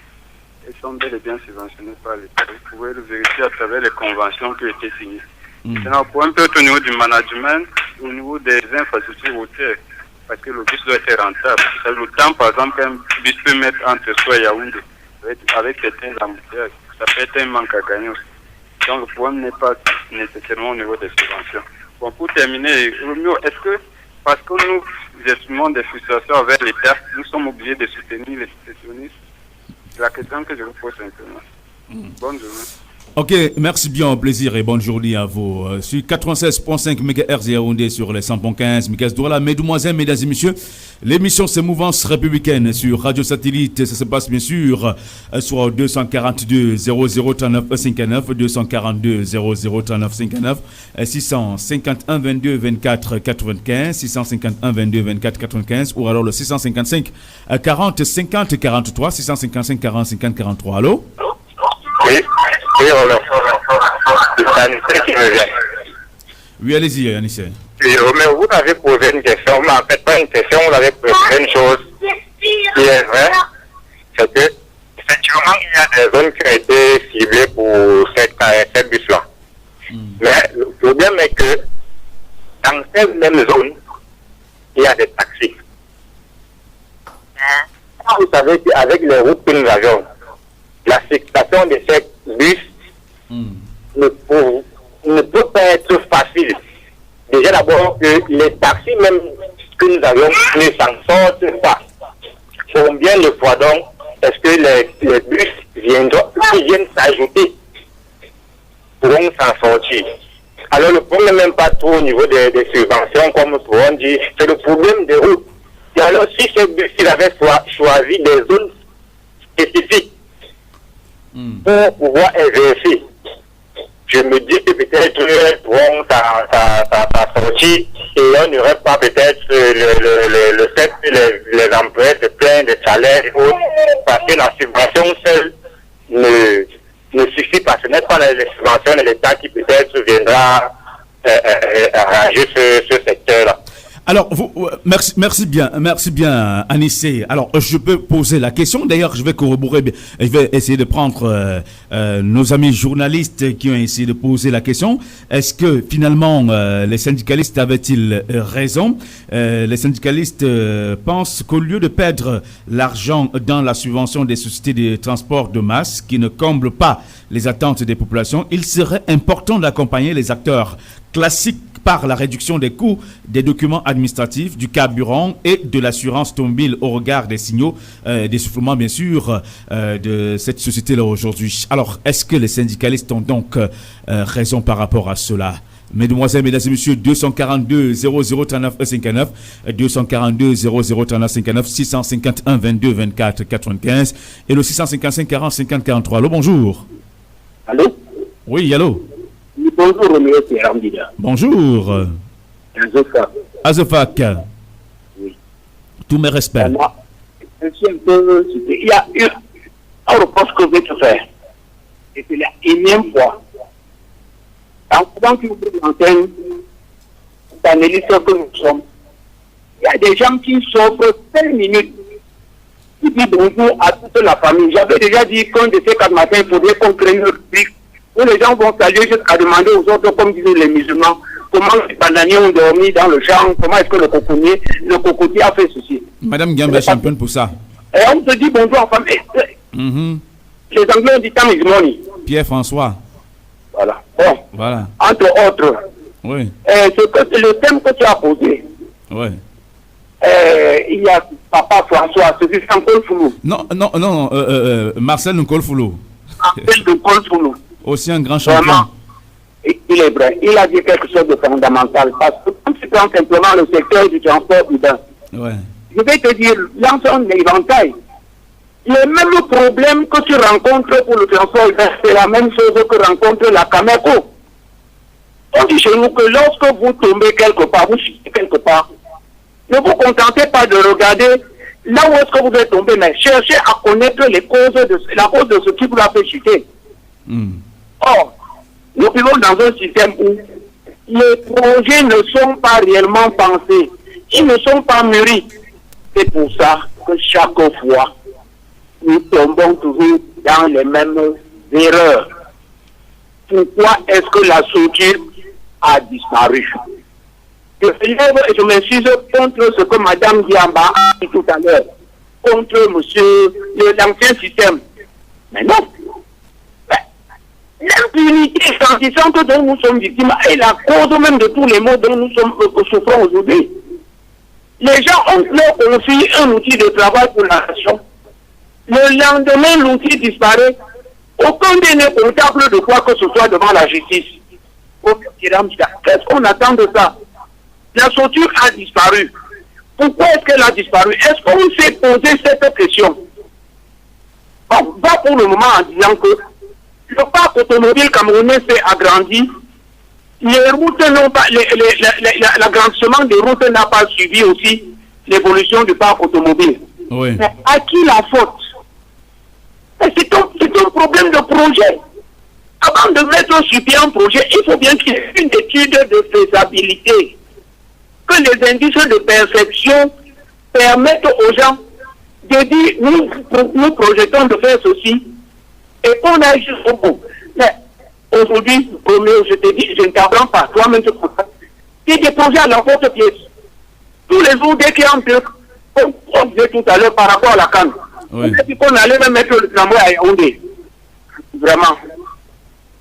Speaker 10: Elles sont bel et bien subventionnées par l'État. Vous pouvez le vérifier à travers les conventions qui ont été signées. Maintenant, le problème peut être au niveau du management, au niveau des infrastructures routières, parce que le bus doit être rentable. Le temps, par exemple, qu'un bus peut mettre entre soi et Yaoundé, avec certains embouteillages, ça peut être un manque à gagner aussi. Donc le problème n'est pas nécessairement au niveau des subventions. Bon, pour terminer, Romeo, est-ce que parce que nous exprimons des frustrations avec l'État, nous sommes obligés de soutenir les situationnistes? C'est la question que je vous pose simplement. Bonne journée.
Speaker 6: Ok, merci bien, au plaisir et bonne journée à vous. Sur 96.5 MHz Yaoundé sur les 100.15 MHz Douala. Mesdemoiselles, mesdames et messieurs, l'émission c'est Mouvance républicaine sur Radio Satellite. Ça se passe bien sûr sur 242 0039 59, 242 0039 59, 651 22 24 95, 651 22 24 95 ou alors le 655 40 50 43, 655 40 50 43. Allô?
Speaker 13: Oui. Oui, c'est Anissé qui me vient.
Speaker 6: Oui, allez-y, Anissé.
Speaker 13: Oui, mais vous avez posé une question, mais en fait pas une question, vous avez posé une chose qui est vraie, c'est que effectivement il y a des zones qui ont été ciblées pour cette bus-là. Mais le problème est que dans ces mêmes zones, il y a des taxis. Vous savez qu'avec les routes que nous avions, la circulation de ces bus ne peut pas être facile. Déjà d'abord que les taxis même que nous avions ne s'en sortent pas. Combien de fois donc est-ce que les bus viennent s'ajouter pour s'en sortir? Alors le problème n'est même pas trop au niveau des subventions comme on dit, c'est le problème des routes. Et alors si ces bus avaient choisi des zones spécifiques pour pouvoir exercer, je me dis que peut-être elles pourront s'en sortir et on n'aurait pas peut-être le fait que les employés se plaignent des salaires et autres, parce que la subvention seule ne suffit pas. Ce n'est pas les subventions de l'État qui peut-être viendra arranger ce secteur-là.
Speaker 6: Alors, merci bien, Anissé. Alors, je peux poser la question. D'ailleurs, je vais corroborer, je vais essayer de prendre nos amis journalistes qui ont essayé de poser la question. Est-ce que finalement, les syndicalistes avaient-ils raison? Les syndicalistes pensent qu'au lieu de perdre l'argent dans la subvention des sociétés de transport de masse qui ne comblent pas les attentes des populations, il serait important d'accompagner les acteurs classiques par la réduction des coûts des documents administratifs administratif, du carburant et de l'assurance automobile au regard des signaux d'essoufflement, bien sûr, de cette société-là aujourd'hui. Alors, est-ce que les syndicalistes ont donc raison par rapport à cela? Mesdemoiselles, mesdames et messieurs, 242 0039 59, 242 0039 59, 651 22 24 95 et le 655 40 50 43. Allô, bonjour.
Speaker 15: Allô?
Speaker 6: Oui, allô.
Speaker 15: Bonjour, Roméo, c'est Ramdida.
Speaker 6: Bonjour. Azefak.
Speaker 15: Oui.
Speaker 6: Tous mes respects.
Speaker 15: Il y a eu un reproche que je vais te faire. Et c'est la énième fois. Avant que vous l'antenne, d'analyser que nous sommes, il y a des gens qui s'offrent 5 minutes, qui disent bonjour à toute la famille. J'avais déjà dit qu'un de ces 4 matins, il faudrait qu'on crée une rubrique où les gens vont saluer jusqu'à demander aux autres, comme disaient les musulmans, comment les bananiers ont dormi dans le champ, comment est-ce que le cocotier a fait ceci.
Speaker 6: Madame Gamba est championne pour ça.
Speaker 15: Et on se dit bonjour en famille. Les Anglais ont dit time is money.
Speaker 6: Pierre-François.
Speaker 15: Voilà. Bon.
Speaker 6: Voilà.
Speaker 15: Entre autres.
Speaker 6: Oui.
Speaker 15: Le thème que tu as posé.
Speaker 6: Oui.
Speaker 15: Il y a Papa François, c'est Nkol Foulou.
Speaker 6: Non, Marcel Nkol Foulou.
Speaker 15: Marcel Nkol Foulou.
Speaker 6: Aussi un grand champion.
Speaker 15: Vraiment, il est vrai. Il a dit quelque chose de fondamental. Parce que quand tu prends simplement le secteur du transport urbain, je vais te dire, l'ensemble de l'éventail, les mêmes problèmes que tu rencontres pour le transport urbain, c'est la même chose que rencontre la Cameco. On dit chez nous que lorsque vous tombez quelque part, vous chutez quelque part, ne vous contentez pas de regarder là où est-ce que vous êtes tombé, mais cherchez à connaître la cause de ce qui vous a fait chuter. Or, nous vivons dans un système où les projets ne sont pas réellement pensés, ils ne sont pas mûris. C'est pour ça que chaque fois, nous tombons toujours dans les mêmes erreurs. Pourquoi est-ce que la structure a disparu? Je lève et je m'excuse contre ce que Mme Diamba a dit tout à l'heure, contre l'ancien système. Mais non. L'impunité grandissante dont nous sommes victimes est la cause même de tous les maux dont nous souffrons aujourd'hui. Les gens ont leur confie un outil de travail pour la nation. Le lendemain, l'outil disparaît. Aucun des n'est comptable de quoi que ce soit devant la justice. Qu'est-ce qu'on attend de ça? La structure a disparu. Pourquoi est-ce qu'elle a disparu? Est-ce qu'on s'est posé cette question? On va pour le moment en disant que le parc automobile camerounais s'est agrandi. Les routes n'ont pas, l'agrandissement des routes n'a pas suivi aussi l'évolution du parc automobile.
Speaker 6: Oui.
Speaker 15: Mais à qui la faute? C'est un problème de projet. Avant de mettre sur pied un projet, il faut bien qu'il y ait une étude de faisabilité. Que les indices de perception permettent aux gens de dire nous projetons de faire ceci et qu'on aille jusqu'au bout. Mais aujourd'hui, je te dis, je ne t'apprends pas, toi-même tu comprends. C'est des projets à l'emporte-pièce. Tous les jours, dès qu'il y a un truc, comme on disait tout à l'heure par rapport à la canne, on allait même mettre le tramway à Yaoundé. Vraiment.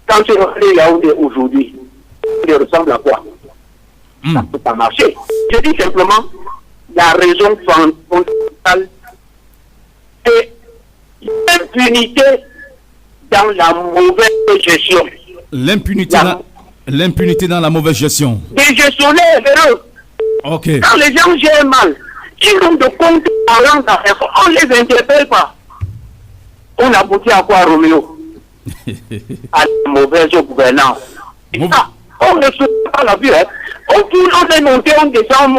Speaker 15: Quand tu regardes Yaoundé aujourd'hui, il ressemble à quoi? Ça ne peut pas marcher. Je dis simplement, la raison fondamentale est l'impunité dans la mauvaise gestion.
Speaker 6: L'impunité dans la mauvaise gestion.
Speaker 15: Des gestionnaires véreux.
Speaker 6: Ok.
Speaker 15: Quand les gens gèrent mal, ils ont de comptes parlant d'affaires. On ne les interpelle pas. On aboutit à quoi, Roméo? À la mauvaise gouvernance. On ne se pas la vue. On tourne, on est monté, on descend,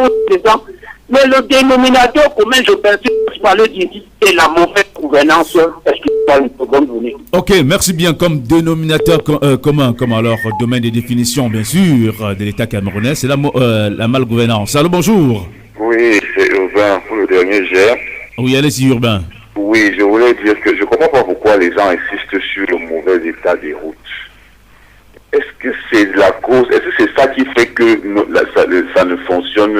Speaker 15: mais le dénominateur commun, je persiste par le dire, c'est la mauvaise gouvernance. Est-ce qu'il y a une seconde journée?
Speaker 6: Ok, merci bien. Comme dénominateur commun, comme alors domaine de définition, bien sûr, de l'État camerounais, c'est la malgouvernance. Allô, bonjour.
Speaker 14: Oui, c'est Urbain pour le dernier GR.
Speaker 6: Oui, allez-y, Urbain.
Speaker 14: Oui, je voulais dire que je ne comprends pas pourquoi les gens insistent sur le mauvais état des routes. Est-ce que c'est la cause, est-ce que c'est ça qui fait que ça ne fonctionne,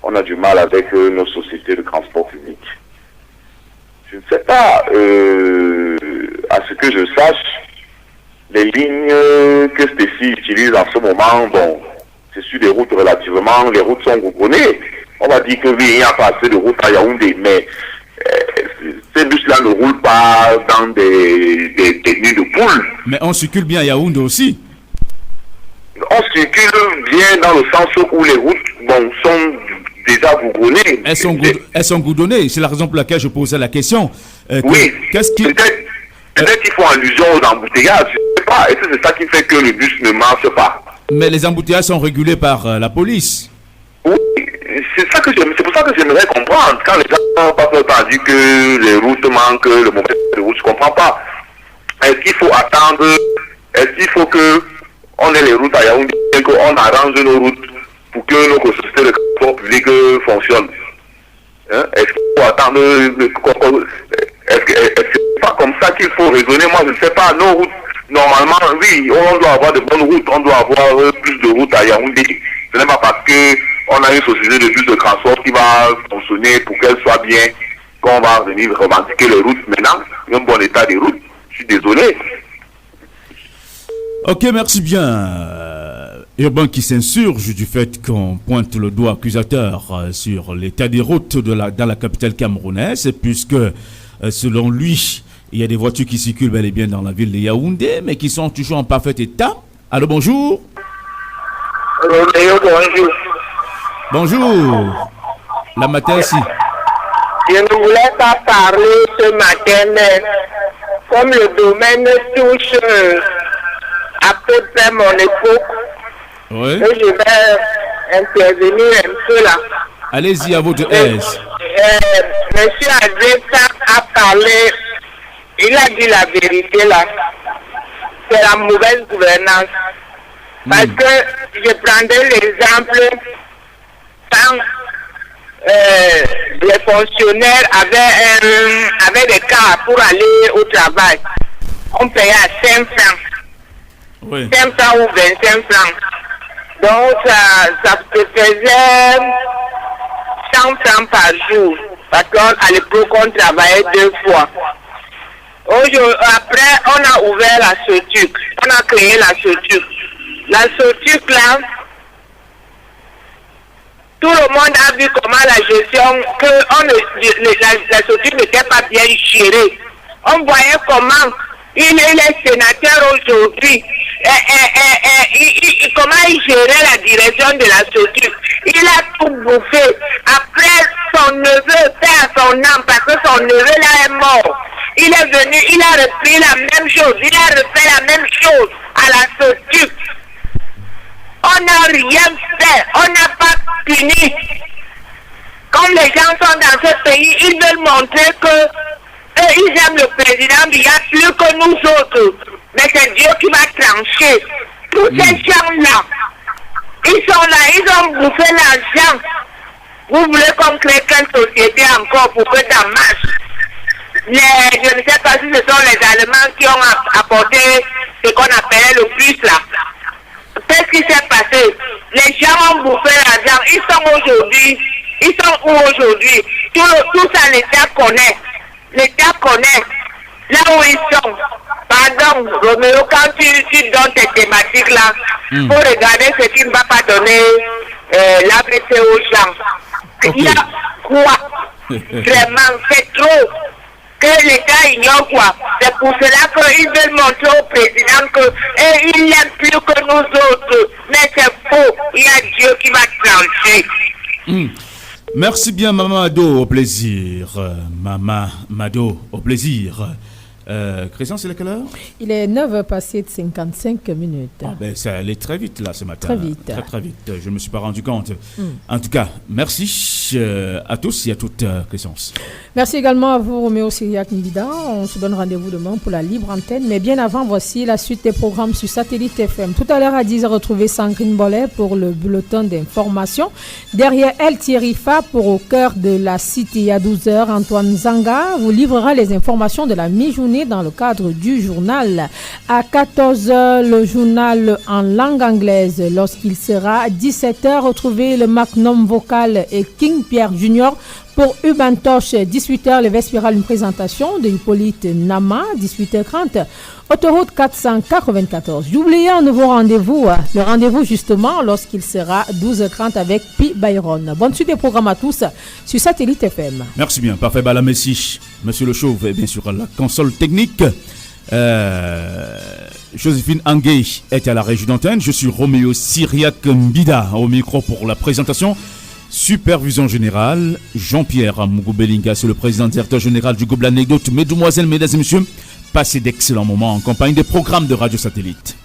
Speaker 14: on a du mal avec nos sociétés de transport public? Je ne sais pas, à ce que je sache, les lignes que Stécie utilise en ce moment, bon, c'est sur des routes relativement, les routes sont goudronnées. On va dire que oui, il n'y a pas assez de routes à Yaoundé, mais ces bus-là ne roulent pas dans des nids de poules.
Speaker 6: Mais on circule bien à Yaoundé aussi.
Speaker 14: On circule bien dans le sens où les routes sont déjà goudronnées.
Speaker 6: Elles sont goudronnées, c'est la raison pour laquelle je posais la question.
Speaker 14: Oui, peut-être qu'ils font allusion aux embouteillages, je ne sais pas. Et c'est ça qui fait que le bus ne marche pas.
Speaker 6: Mais les embouteillages sont régulés par la police.
Speaker 14: Oui, c'est pour ça que j'aimerais comprendre. Quand les gens passent leur temps à dire que les routes manquent, le mauvais de route, je ne comprends pas. Est-ce qu'il faut attendre? Est-ce qu'il faut qu'on ait les routes à Yaoundé, qu'on arrange nos routes pour que nos sociétés de transport public fonctionnent? Est-ce qu'il faut attendre? Est-ce que c'est pas comme ça qu'il faut raisonner? Moi, je ne sais pas. Nos routes, normalement, oui, on doit avoir de bonnes routes, on doit avoir plus de routes à Yaoundé. Ce n'est pas parce qu'on a une société de bus de transport qui va fonctionner pour qu'elle soit bien qu'on va venir revendiquer les routes maintenant, un bon état des routes. Je suis désolé.
Speaker 6: Ok, merci bien. Urbain qui s'insurge du fait qu'on pointe le doigt accusateur sur l'état des routes dans la capitale camerounaise, puisque selon lui, il y a des voitures qui circulent bel et bien dans la ville de Yaoundé, mais qui sont toujours en parfait état. Allô, bonjour.
Speaker 3: Bonjour.
Speaker 6: Bonjour. La matin ici.
Speaker 3: Je ne voulais pas parler ce matin, mais comme le domaine touche à peu près mon époque,
Speaker 6: oui.
Speaker 3: Je vais intervenir un peu là.
Speaker 6: Allez-y, à votre aise.
Speaker 3: Monsieur Adressa a parlé, il a dit la vérité là. C'est la mauvaise gouvernance. Parce que je prendrai l'exemple quand les fonctionnaires avaient des cas pour aller au travail. On payait à 5 francs.
Speaker 6: Oui.
Speaker 3: 5 francs ou 25 francs. Donc ça te faisait 100 francs par jour. Parce qu'à l'époque, on travaillait 2 fois. Après, on a ouvert la SOTUC. On a créé la SOTUC. La SOTUC, là, tout le monde a vu comment la gestion, la SOTUC n'était pas bien gérée. On voyait comment il est sénateur aujourd'hui. Comment il gérait la direction de la SOTUC. Il a tout bouffé. Après, son neveu fait à son âme parce que son neveu là est mort. Il est venu, il a repris la même chose. Il a refait la même chose à la SOTUC. On n'a rien fait. On n'a pas puni. Comme les gens sont dans ce pays, ils veulent montrer que ils aiment le président Biya plus que nous autres. Mais c'est Dieu qui va trancher. Tous ces gens-là, ils sont là, ils ont bouffé l'argent. Vous voulez qu'on crée quelle société encore pour que ça marche? Je ne sais pas si ce sont les Allemands qui ont apporté ce qu'on appelait le bus là. Qu'est-ce qui s'est passé? Les gens ont bouffé l'argent. Ils sont où aujourd'hui? Tout ça, l'État connaît. L'État connaît là où ils sont. Pardon, Roméo, quand tu donnes tes thématiques là, faut regarder ce qui ne va pas donner l'ABC aux gens. Okay. Il y a quoi? Vraiment, c'est trop. Que l'État ignore quoi. C'est pour cela qu'ils veulent montrer au président qu'il n'aime plus que nous autres. Mais c'est faux. Il y a Dieu qui va trancher.
Speaker 6: Merci bien, Maman Mado, au plaisir. Maman Mado, au plaisir. Christian, c'est à quelle heure? Il est
Speaker 7: 9h passé de 55 minutes.
Speaker 6: Ah ben, ça allait très vite là ce matin.
Speaker 7: Très vite.
Speaker 6: Très vite. Je ne me suis pas rendu compte. En tout cas, merci à tous et à toutes, Christian.
Speaker 7: Merci également à vous, Roméo Syriac Nidida. On se donne rendez-vous demain pour la libre antenne. Mais bien avant, voici la suite des programmes sur Satellite FM. Tout à l'heure à 10h, retrouvez Sandrine Bollet pour le bulletin d'information. Derrière elle, Thierry Fa pour Au cœur de la cité. À 12h, Antoine Zanga vous livrera les informations de la mi-journée dans le cadre du journal. À 14h, le journal en langue anglaise. Lorsqu'il sera 17h, retrouvez le Magnum Vocal et King King Pierre Junior. Pour Urban Tosh, 18h, le Vespiral, une présentation de Hippolyte Nama, 18h30. Autoroute 494. J'oubliais un nouveau rendez-vous, le rendez-vous justement lorsqu'il sera 12h30 avec Pi Byron. Bonne suite des programmes à tous sur Satellite FM.
Speaker 6: Merci bien, parfait. Bala Messi, Monsieur Le Chauve est bien sûr à la console technique. Joséphine Anguay est à la régie d'antenne. Je suis Roméo Syriac Mbida au micro pour la présentation. Supervision générale, Jean-Pierre Mougoubelinga, c'est le président directeur général du groupe L'Anecdote. Mesdemoiselles, mesdames et messieurs, passez d'excellents moments en compagnie des programmes de Radio Satellite.